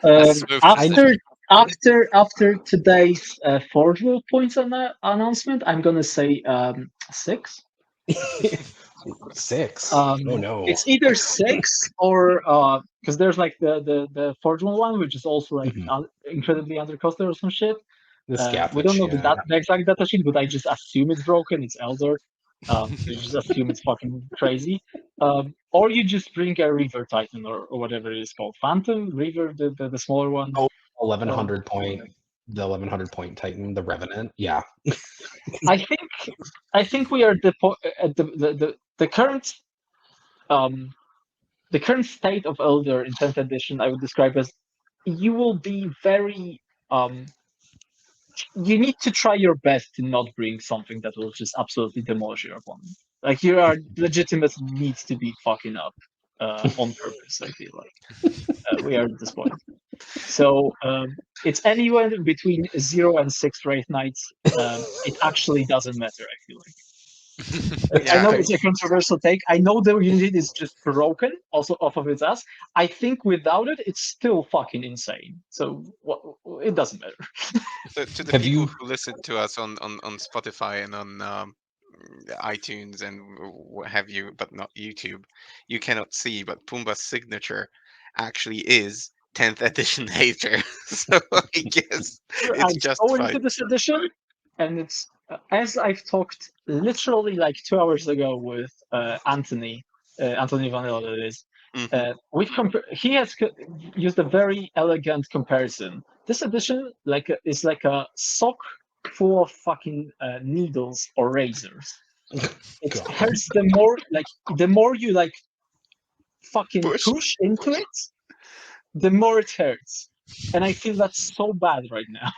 smooth After today's Forge World points announcement, I'm gonna say 6. 6. Oh no. It's either 6 or because there's like the Forge World one, which is also like incredibly undercosted or some shit. The We don't know Scavenge, the exact data sheet, but I just assume it's broken. It's Elder. So you just assume it's fucking crazy. Or you just bring a Reaver Titan or whatever it is called, Phantom Reaver, the smaller one. Oh, 1100 point, the 1100 point Titan, the Revenant. Yeah. I think we are at the current the current state of Elder in 10th edition. I would describe as you will be very you need to try your best to not bring something that will just absolutely demolish your opponent. Like you are legitimate needs to be fucking up on purpose. I feel like we are at this point. So it's anywhere between 0 and 6 Wraith Knights. It actually doesn't matter. I feel like. I know it's a controversial take. I know the unit is just broken, also off of its ass. I think without it, it's still fucking insane. So it doesn't matter. So to the Have people you- who listen to us on Spotify and on iTunes and what have you, but not YouTube, you cannot see, but Pumba's signature actually is 10th edition hater. So I guess it's I'm so into justified. this edition, and it's as I've talked literally like 2 hours ago with Anthony Vanilla. That is, he has used a very elegant comparison. This edition is like a sock full of fucking needles or razors. It God. hurts the more you like fucking push into it, the more it hurts. And I feel that's so bad right now.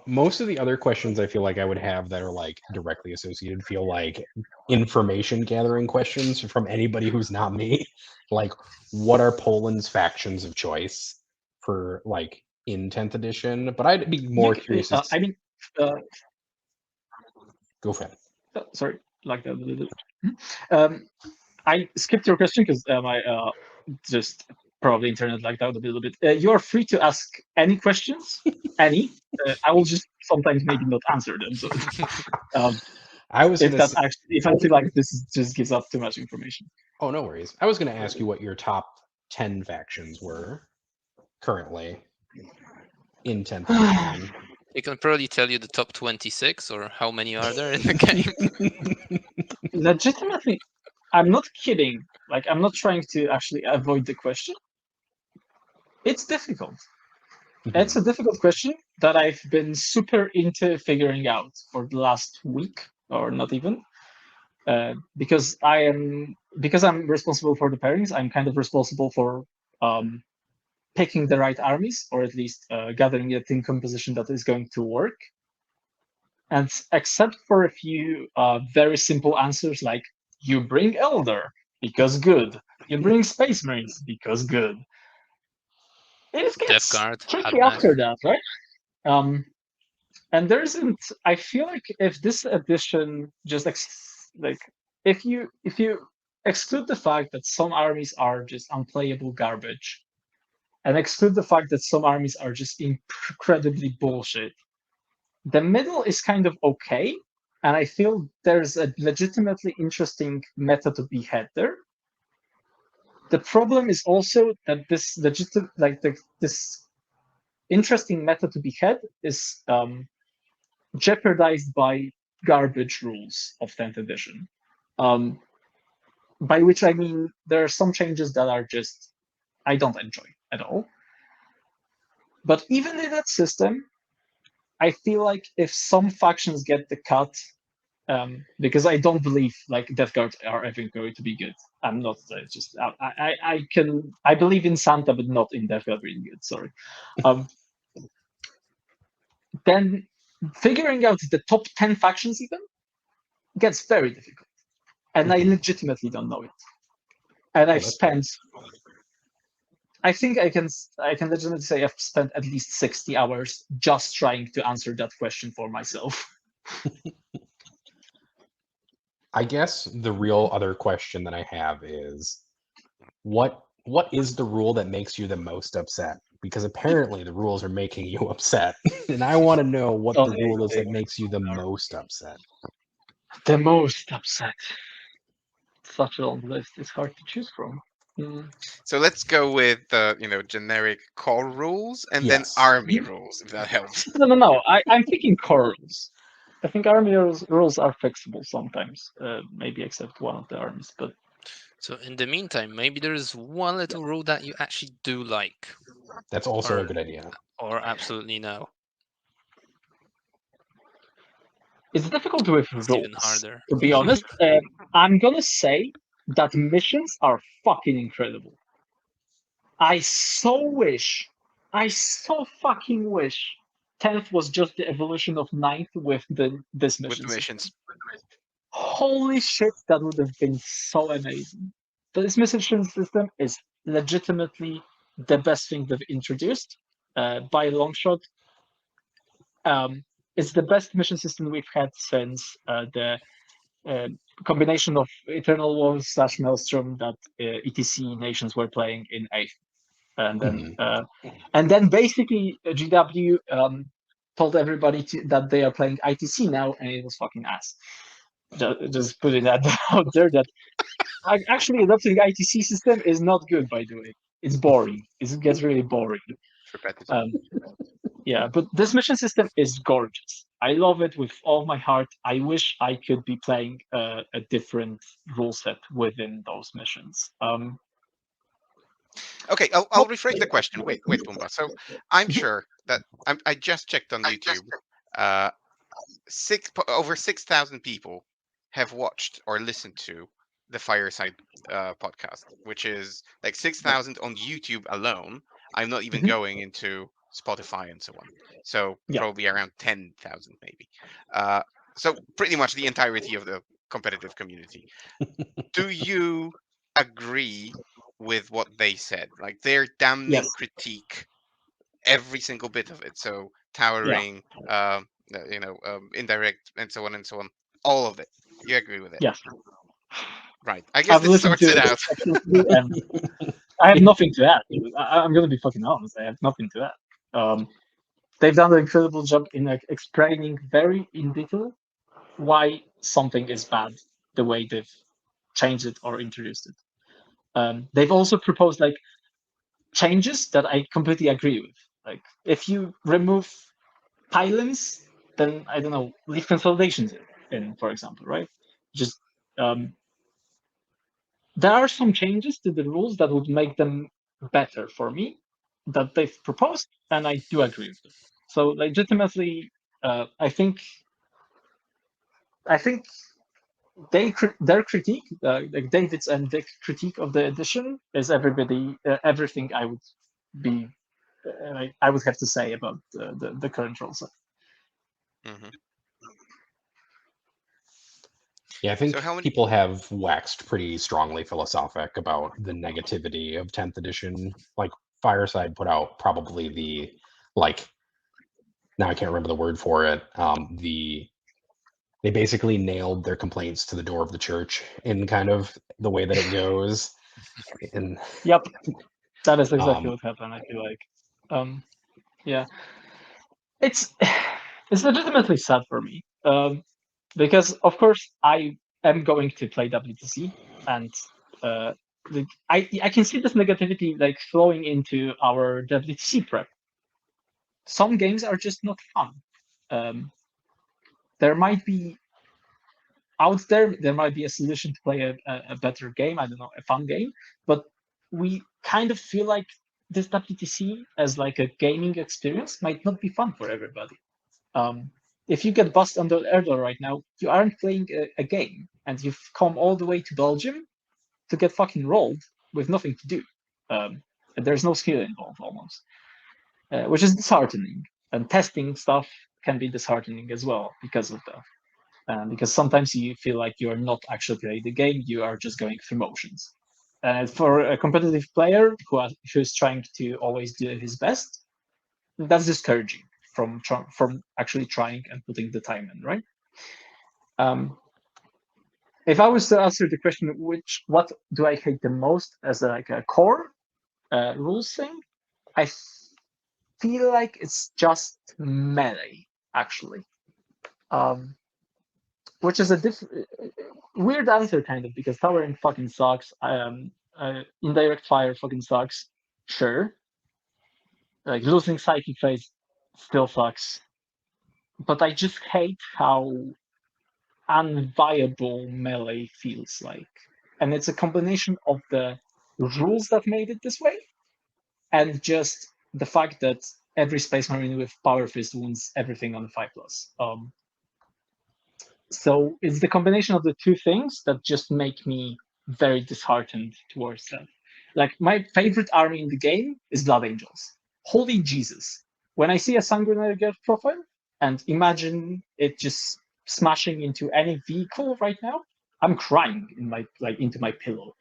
Most of the other questions I feel like I would have that are like directly associated feel like information gathering questions from anybody who's not me. Like, what are Poland's factions of choice for like in 10th edition? But I'd be more curious. Go for it. Sorry, like that. I skipped your question because my just probably internet lagged out a little bit. You are free to ask any questions, any. I will just sometimes maybe not answer them. So I was if I feel like just gives up too much information. Oh, no worries. I was going to ask you what your top 10 factions were currently in 10th edition. They can probably tell you the top 26 or how many are there in the game. Legitimately, I'm not kidding. Like, I'm not trying to actually avoid the question. It's difficult. It's a difficult question that I've been super into figuring out for the last week, or not even. Because I'm responsible for the pairings, I'm kind of responsible for picking the right armies, or at least gathering a team composition that is going to work. And except for a few very simple answers like you bring Elder because good, you bring Space Marines because good. It gets tricky after that, right? And there isn't. I feel like if this edition just if you exclude the fact that some armies are just unplayable garbage, and exclude the fact that some armies are just incredibly bullshit, the middle is kind of okay, and I feel there's a legitimately interesting meta to be had there. The problem is also that this this interesting meta to be had is jeopardized by garbage rules of 10th edition. By which I mean there are some changes that are just I don't enjoy at all. But even in that system, I feel like if some factions get the cut, because I don't believe like Death Guard are ever going to be good. I'm not just I believe in Santa, but not in Death Guard being good. Sorry. Then figuring out the top 10 factions even gets very difficult, and I legitimately don't know it. And I've spent. I think I can legitimately say I've spent at least 60 hours just trying to answer that question for myself. I guess the real other question that I have is what what is the rule that makes you the most upset? Because apparently the rules are making you upset. And I want to know what the rule is that makes you the most upset. The most upset. Such a long list. It's hard to choose from. So let's go with the generic core rules and then Yes. army rules, if that helps. No. I'm thinking core rules. I think army rules are flexible sometimes, maybe except one of the armies. But So in the meantime, maybe there's one little rule that you actually do like, That's also Or- a good idea. or absolutely no. it's difficult with It's rules. even harder. To be honest, I'm gonna say that missions are fucking incredible. I so fucking wish 10th was just the evolution of 9th with this With mission. the missions. Holy shit, that would have been so amazing. This mission system is legitimately the best thing they've introduced by a long shot. It's the best mission system we've had since the combination of Eternal Wars / Maelstrom that ETC nations were playing in 8th. And then basically GW told everybody that they are playing ITC now, and it was fucking ass. Just putting that out there. That actually adopting ITC system is not good, by the way. It's boring. It gets really boring. Repetitive. Yeah, but this mission system is gorgeous. I love it with all my heart. I wish I could be playing a different rule set within those missions. Okay, I'll rephrase the question. Wait, Pumba. So I'm sure that I just checked on YouTube. Over 6,000 people have watched or listened to the Fireside podcast, which is like 6,000 on YouTube alone. I'm not even going into Spotify and so on. So probably around 10,000 maybe. So pretty much the entirety of the competitive community. Do you agree with what they said? Like their damning critique, every single bit of it. So towering, indirect, and so on and so on. All of it. You agree with it? Yes. Right. I guess I've this listened sorts to it out. and I have nothing to add. I'm going to be fucking honest. I have nothing to add. They've done an incredible job in explaining very in detail why something is bad, the way they've changed it or introduced it. They've also proposed like changes that I completely agree with. Like if you remove pylons, then I don't know, leave consolidations in, for example, right? Just there are some changes to the rules that would make them better for me that they've proposed, and I do agree with them. So legitimately, I think their critique, like David's and Dick's critique of the edition, is everything I would be I would have to say about the current rule set. Mm-hmm. Yeah, I think So people have waxed pretty strongly philosophic about the negativity of 10th edition. Like Fireside put out probably the now I can't remember the word for it. They basically nailed their complaints to the door of the church in kind of the way that it goes. And Yep, that is exactly what happened. I feel like, yeah, it's legitimately sad for me because of course I am going to play WTC, and I can see this negativity like flowing into our WTC prep. Some games are just not fun. There might be there might be a solution to play a better game. I don't know, a fun game, but we kind of feel like this WTC as like a gaming experience might not be fun for everybody. If you get bussed under Erdor right now, you aren't playing a game, and you've come all the way to Belgium to get fucking rolled with nothing to do. And there's no skill involved almost, which is disheartening. And testing stuff can be disheartening as well because of that. Because sometimes you feel like you're not actually playing the game, you are just going through motions. For a competitive player who's trying to always do his best, that's discouraging from actually trying and putting the time in, right? If I was to answer the question, what do I hate the most as a core, rules thing, I feel like it's just melee, actually. Which is a weird answer, kind of, because towering fucking sucks. Indirect fire fucking sucks. Sure. Like, losing psychic phase still sucks. But I just hate how unviable melee feels like. And it's a combination of the rules that made it this way, and just the fact that every Space Marine with Power Fist wins everything on 5+. So it's the combination of the two things that just make me very disheartened towards that. Like, my favorite army in the game is Blood Angels. Holy Jesus. When I see a Sanguinary Guard profile and imagine it just smashing into any vehicle right now, I'm crying into my pillow.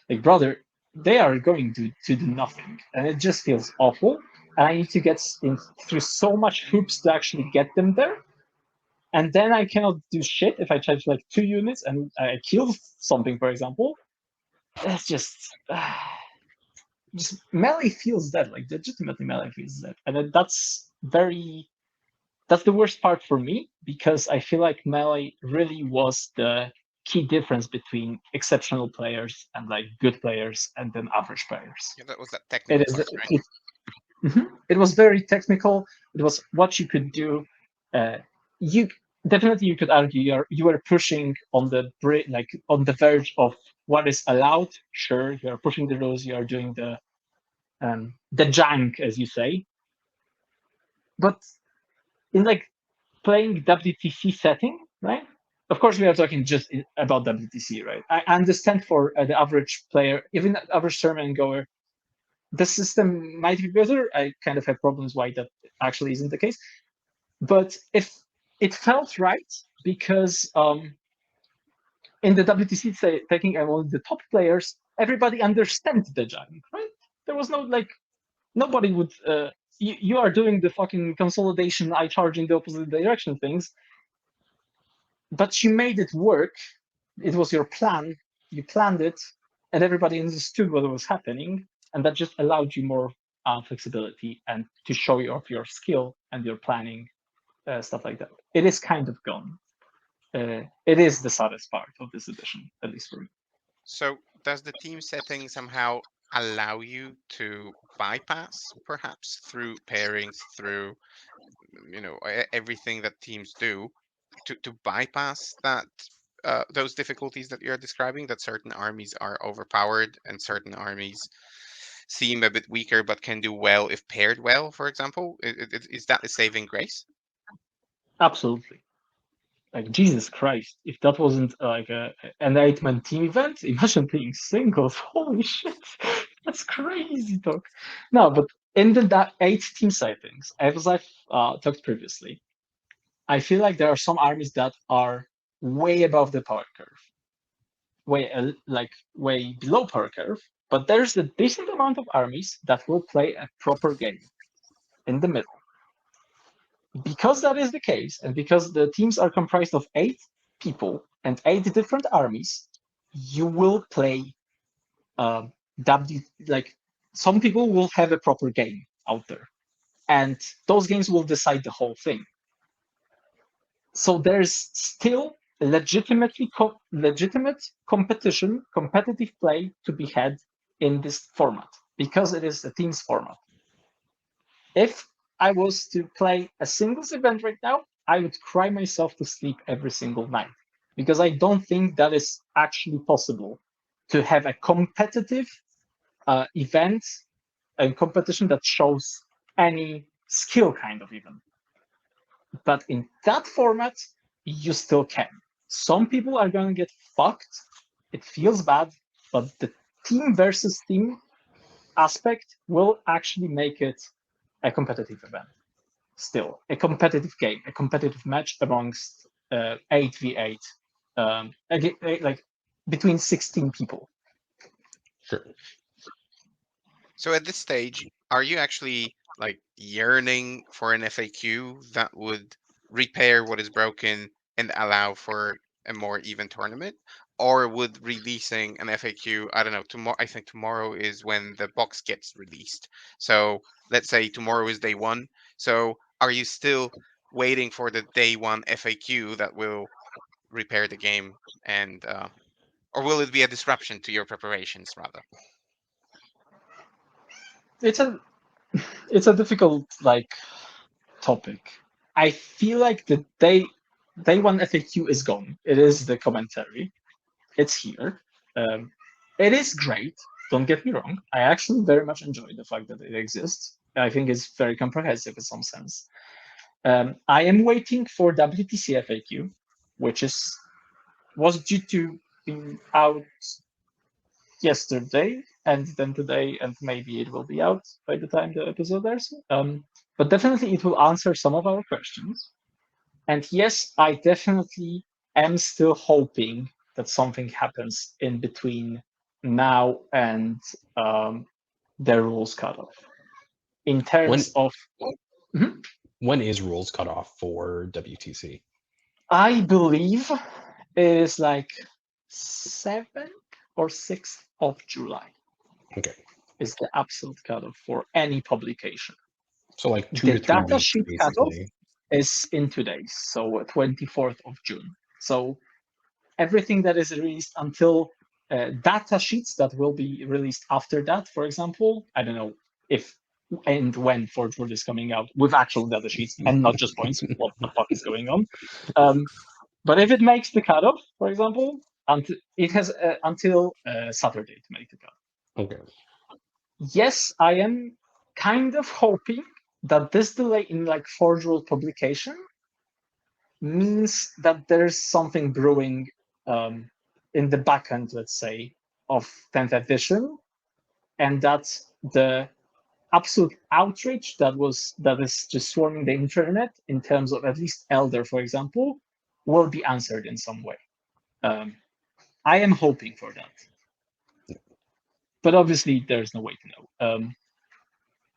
Like, brother, they are going to do nothing. And it just feels awful. And I need to get through so much hoops to actually get them there. And then I cannot do shit if I charge like 2 units and I kill something, for example. That's just melee feels dead. Like, legitimately melee feels dead, and that's the worst part for me, because I feel like melee really was the key difference between exceptional players and like good players and then average players. Yeah, that was that technical part, right? It was very technical. It was what you could do. You could argue you were pushing on the on the verge of what is allowed. Sure, you are pushing the rules. You are doing the jank, as you say. But in like playing WTC setting, right? Of course, we are talking just about WTC, right? I understand for the average player, even average tournament goer, the system might be better. I kind of have problems why that actually isn't the case. But if it felt right, because in the WTC taking among the top players, everybody understands the giant, right? There was no like, nobody would. You are doing the fucking consolidation, I charge in the opposite direction things, but you made it work. It was your plan. You planned it, and everybody understood what was happening, and that just allowed you more flexibility and to show you off your skill and your planning, stuff like that. It is kind of gone. It is the saddest part of this edition, at least for me. So does the team setting somehow allow you to bypass, perhaps through pairings, through everything that teams do, to bypass that those difficulties that you're describing, that certain armies are overpowered and certain armies seem a bit weaker but can do well if paired well, for example? Is that a saving grace? Absolutely. Like, Jesus Christ, if that wasn't like an 8-man team event, imagine playing singles. Holy shit, that's crazy talk. No, but in the 8-team settings, as I've talked previously, I feel like there are some armies that are way above the power curve, way below power curve. But there's a decent amount of armies that will play a proper game in the middle. Because that is the case, and because the teams are comprised of 8 people and 8 different armies, you will play some people will have a proper game out there, and those games will decide the whole thing. So there's still legitimate competition, competitive play to be had in this format, because it is a teams format. If I was to play a singles event right now, I would cry myself to sleep every single night, because I don't think that is actually possible to have a competitive event and competition that shows any skill, kind of, even. But in that format, you still can. Some people are going to get fucked. It feels bad, but the team versus team aspect will actually make it a competitive event. Still, a competitive game, a competitive match amongst 8v8, like between 16 people. Sure. So at this stage, are you actually like yearning for an FAQ that would repair what is broken and allow for a more even tournament? or would releasing an FAQ, I don't know, tomorrow, I think tomorrow is when the box gets released. So let's say tomorrow is day one. So are you still waiting for the day one FAQ that will repair the game, and or will it be a disruption to your preparations rather? It's a difficult topic. I feel like the day one FAQ is gone. It is the commentary. It's here. It is great. Don't get me wrong. I actually very much enjoy the fact that it exists. I think it's very comprehensive in some sense. I am waiting for WTC FAQ, which was due to be out yesterday, and then today, and maybe it will be out by the time the episode airs. But definitely it will answer some of our questions. And yes, I definitely am still hoping that something happens in between now and the rules cutoff. In terms of when is rules cutoff for WTC? I believe it is like 7th or 6th of July. Okay. Is the absolute cutoff for any publication. So like 2 the to 3 data weeks, sheet basically. cutoff is in 2 days, so 24th of June. So everything that is released until data sheets that will be released after that, for example, I don't know if and when Forge World is coming out with actual data sheets and not just points. What the fuck is going on? But if it makes the cutoff, for example, it has until Saturday to make the cutoff. Okay. Yes, I am kind of hoping that this delay in Forge World publication means that there's something brewing in the backend, let's say, of 10th edition, and that the absolute outrage that is just swarming the internet in terms of at least Elder, for example, will be answered in some way. I am hoping for that, but obviously there's no way to know.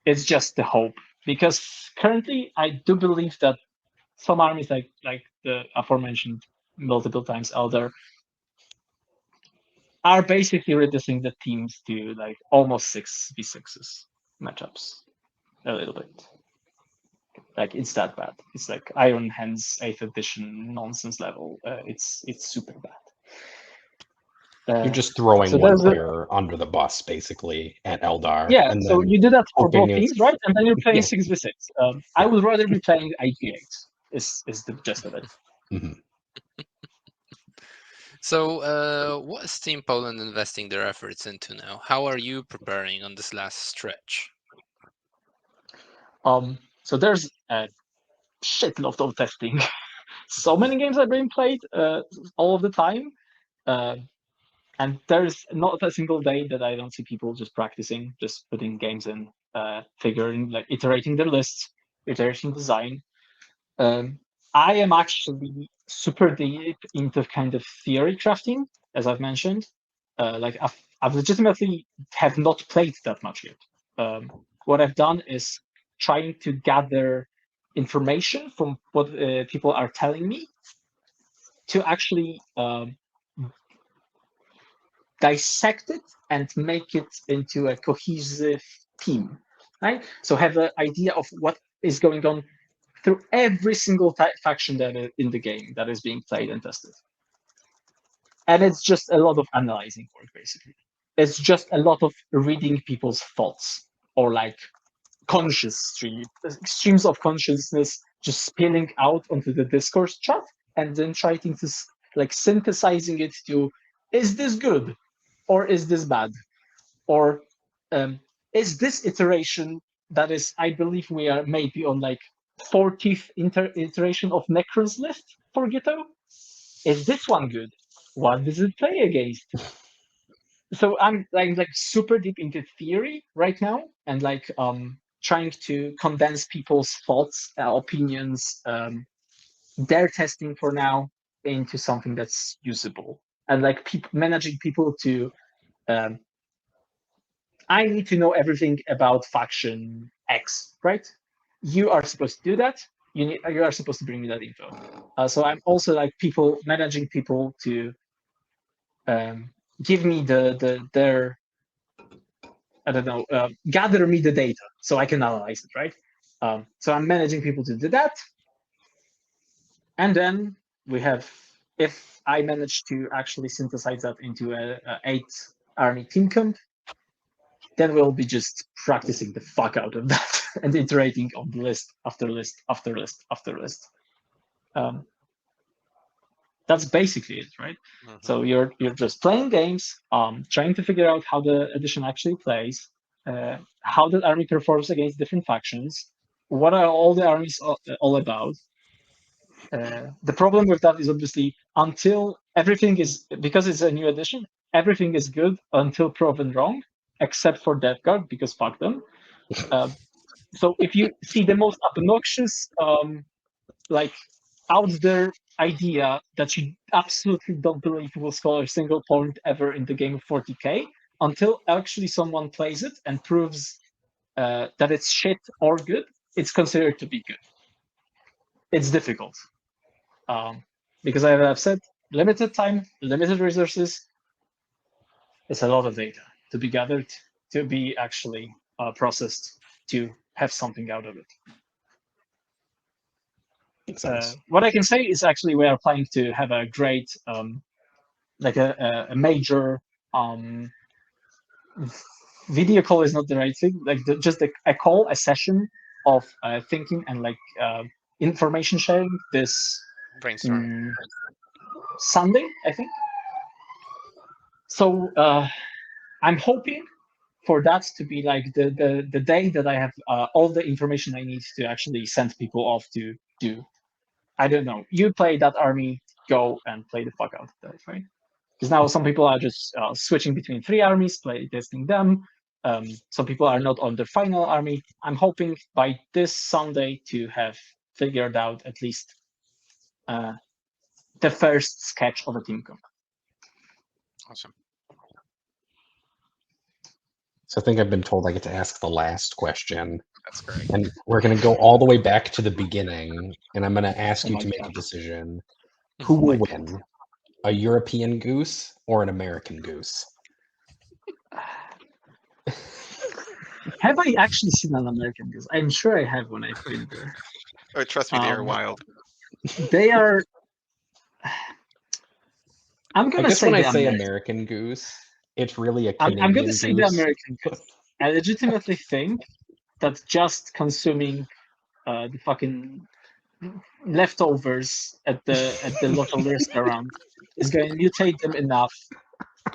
It's just the hope, because currently I do believe that some armies like the aforementioned multiple times Elder are basically reducing the teams to almost 6v6s matchups a little bit. It's that bad. It's like Iron Hands 8th edition nonsense level. It's super bad. You're just throwing so one there's a- player under the bus, basically, at Eldar. Yeah, and so then you do that for hoping both it's- teams, right? And then you're playing Yeah. 6v6. I would rather be playing 8v8, is the gist of it. Mhm. So, what is Team Poland investing their efforts into now? How are you preparing on this last stretch? So there's a shitload of testing. So many games are being played all of the time. And there's not a single day that I don't see people just practicing, just putting games in, figuring, iterating their lists, iterating design. I am actually super deep into kind of theory crafting, as I've mentioned. I've legitimately have not played that much yet. What I've done is trying to gather information from what people are telling me to actually dissect it and make it into a cohesive team, right? So have an idea of what is going on through every single faction that is in the game that is being played and tested. And it's just a lot of analyzing work, basically. It's just a lot of reading people's thoughts, or streams of consciousness just spilling out onto the discourse chat, and then trying to synthesizing it to, is this good or is this bad, or is this iteration that is, I believe we are maybe on 40th iteration of Necron's list for Ghetto. Is this one good? What does it play against? So I'm super deep into theory right now, and trying to condense people's thoughts, opinions, their testing for now into something that's usable, and managing people to. I need to know everything about faction X, right? You are supposed to do that. You are supposed to bring me that info. So I'm also managing people to give me their I don't know, gather me the data so I can analyze it, right? So I'm managing people to do that. And then we have, if I manage to actually synthesize that into a 8-army team comp, then we'll be just practicing the fuck out of that and iterating on the list after list after list after list. That's basically it, right? Mm-hmm. So you're just playing games, trying to figure out how the edition actually plays, how the army performs against different factions, what are all the armies all about. The problem with that is obviously until everything is, because it's a new edition, everything is good until proven wrong, except for Death Guard, because fuck them. So if you see the most obnoxious, like out there idea that you absolutely don't believe will score a single point ever in the game of 40k, until actually someone plays it and proves that it's shit or good, it's considered to be good. It's difficult. Because I have said, limited time, limited resources, it's a lot of data to be gathered, to be actually processed, to have something out of it. What I can say is actually we are planning to have a great, like a major video call is not the right thing, like just a call, a session of thinking and like information sharing this Brainstorming. Sunday, I think. So I'm hoping for that to be like the day that I have all the information I need to actually send people off to do. I don't know. You play that army, go and play the fuck out of that, right? Because now some people are just switching between 3 armies, play testing them. Some people are not on the final army. I'm hoping by this Sunday to have figured out at least the first sketch of a team comp. Awesome. So I think I've been told I get to ask the last question. That's great. And we're going to go all the way back to the beginning, and I'm going to ask you to make a decision. Who will win? A European goose or an American goose? Have I actually seen an American goose? I'm sure I have when I've been there. Oh, trust me, they are wild. They are. I'm gonna say when I say American goose, it's really a Canadian I'm gonna say goose. the American goose. I legitimately think that just consuming the fucking leftovers at the local restaurant is going to mutate them enough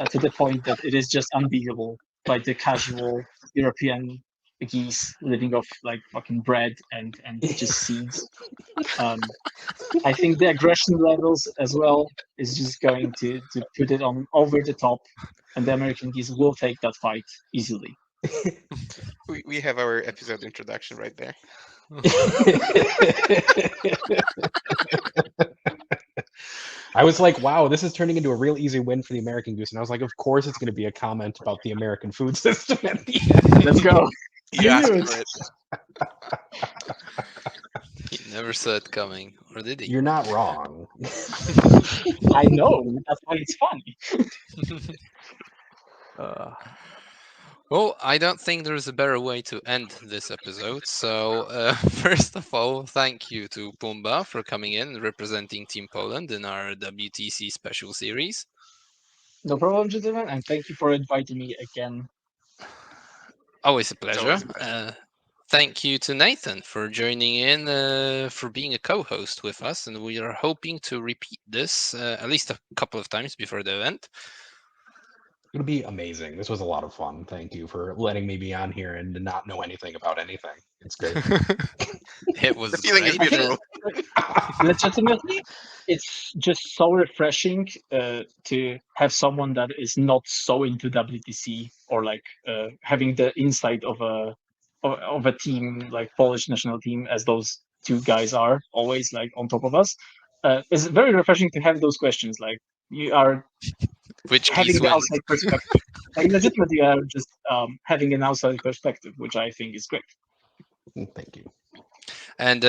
to the point that it is just unbeatable by the casual European geese living off like fucking bread and just seeds. I think the aggression levels as well is just going to put it on over the top, and the American geese will take that fight easily. We have our episode introduction right there. I was like, wow, this is turning into a real easy win for the American goose. And I was like, of course it's going to be a comment about the American food system at the end. Let's go. You asked for it. He never saw it coming, or did he? You're not wrong. I know. That's why it's funny. Well, I don't think there's a better way to end this episode. So, first of all, thank you to Pumba for coming in and representing Team Poland in our WTC special series. No problem, gentlemen, and thank you for inviting me again. Always a pleasure. Always a pleasure. Thank you to Nathan for joining in, for being a co-host with us, and we are hoping to repeat this at least a couple of times before the event. It'll be amazing. This was a lot of fun. Thank you for letting me be on here and not know anything about anything. It's great. It was The feeling is mutual. Legitimately, it's just so refreshing to have someone that is not so into WTC or like having the insight of a team like Polish national team as those two guys are always like on top of us. It's very refreshing to have those questions. Like you are having the outside perspective. Like legitimately, you are just having an outside perspective, which I think is great. Thank you. And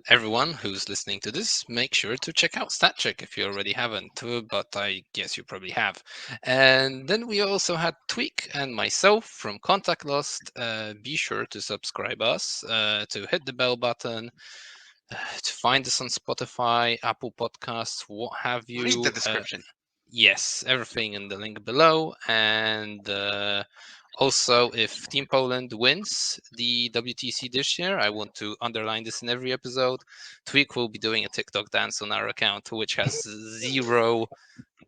everyone who's listening to this, make sure to check out StatCheck if you already haven't, but I guess you probably have. And then we also had Tweak and myself from Contact Lost. Be sure to subscribe us, to hit the bell button, to find us on Spotify, Apple Podcasts, what have you. Read the description. Yes, everything in the link below. And also, if Team Poland wins the WTC this year, I want to underline this in every episode, Tweak will be doing a TikTok dance on our account, which has 0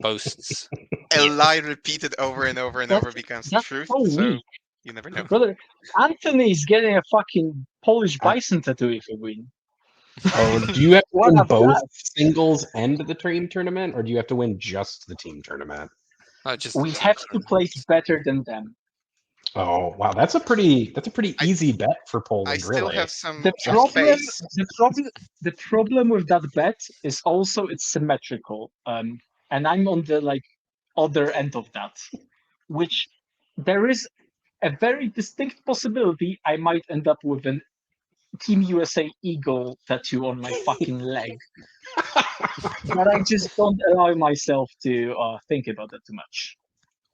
posts. A yet. lie repeated over and over and over becomes That's truth, so so weak. you never know. Brother, Anthony's getting a fucking Polish I- bison tattoo if we win. Oh, do you have to What win a both blast. singles and the team tournament, or do you have to win just the team tournament? Just We the have to tournament. place better than them. Oh wow, that's a pretty I- easy bet for I Poland, still really. have some The problem, space. the problem with that bet is also it's symmetrical. And I'm on the other end of that, which there is a very distinct possibility I might end up with an Team USA eagle tattoo on my fucking leg. But I just don't allow myself to think about that too much.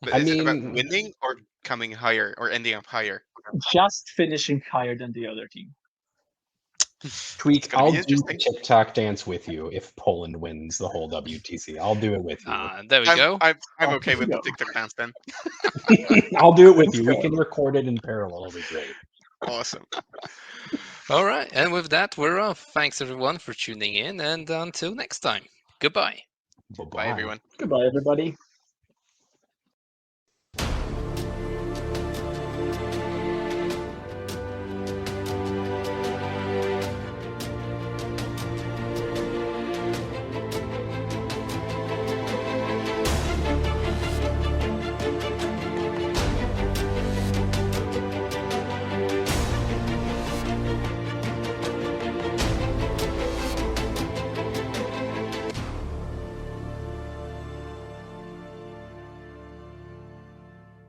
But I is it about mean- winning or coming higher or ending up higher? Just finishing higher than the other team. Tweak, gonna I'll be do the interesting. TikTok dance with you if Poland wins the whole WTC. I'll do it with you. There we go. I'm Oh, okay with the go. TikTok dance then. I'll do it with you. We can record it in parallel. It'll be great. Awesome. All right. And with that, we're off. Thanks, everyone, for tuning in. And until next time, goodbye. Bye-bye. Bye everyone. Goodbye, everybody.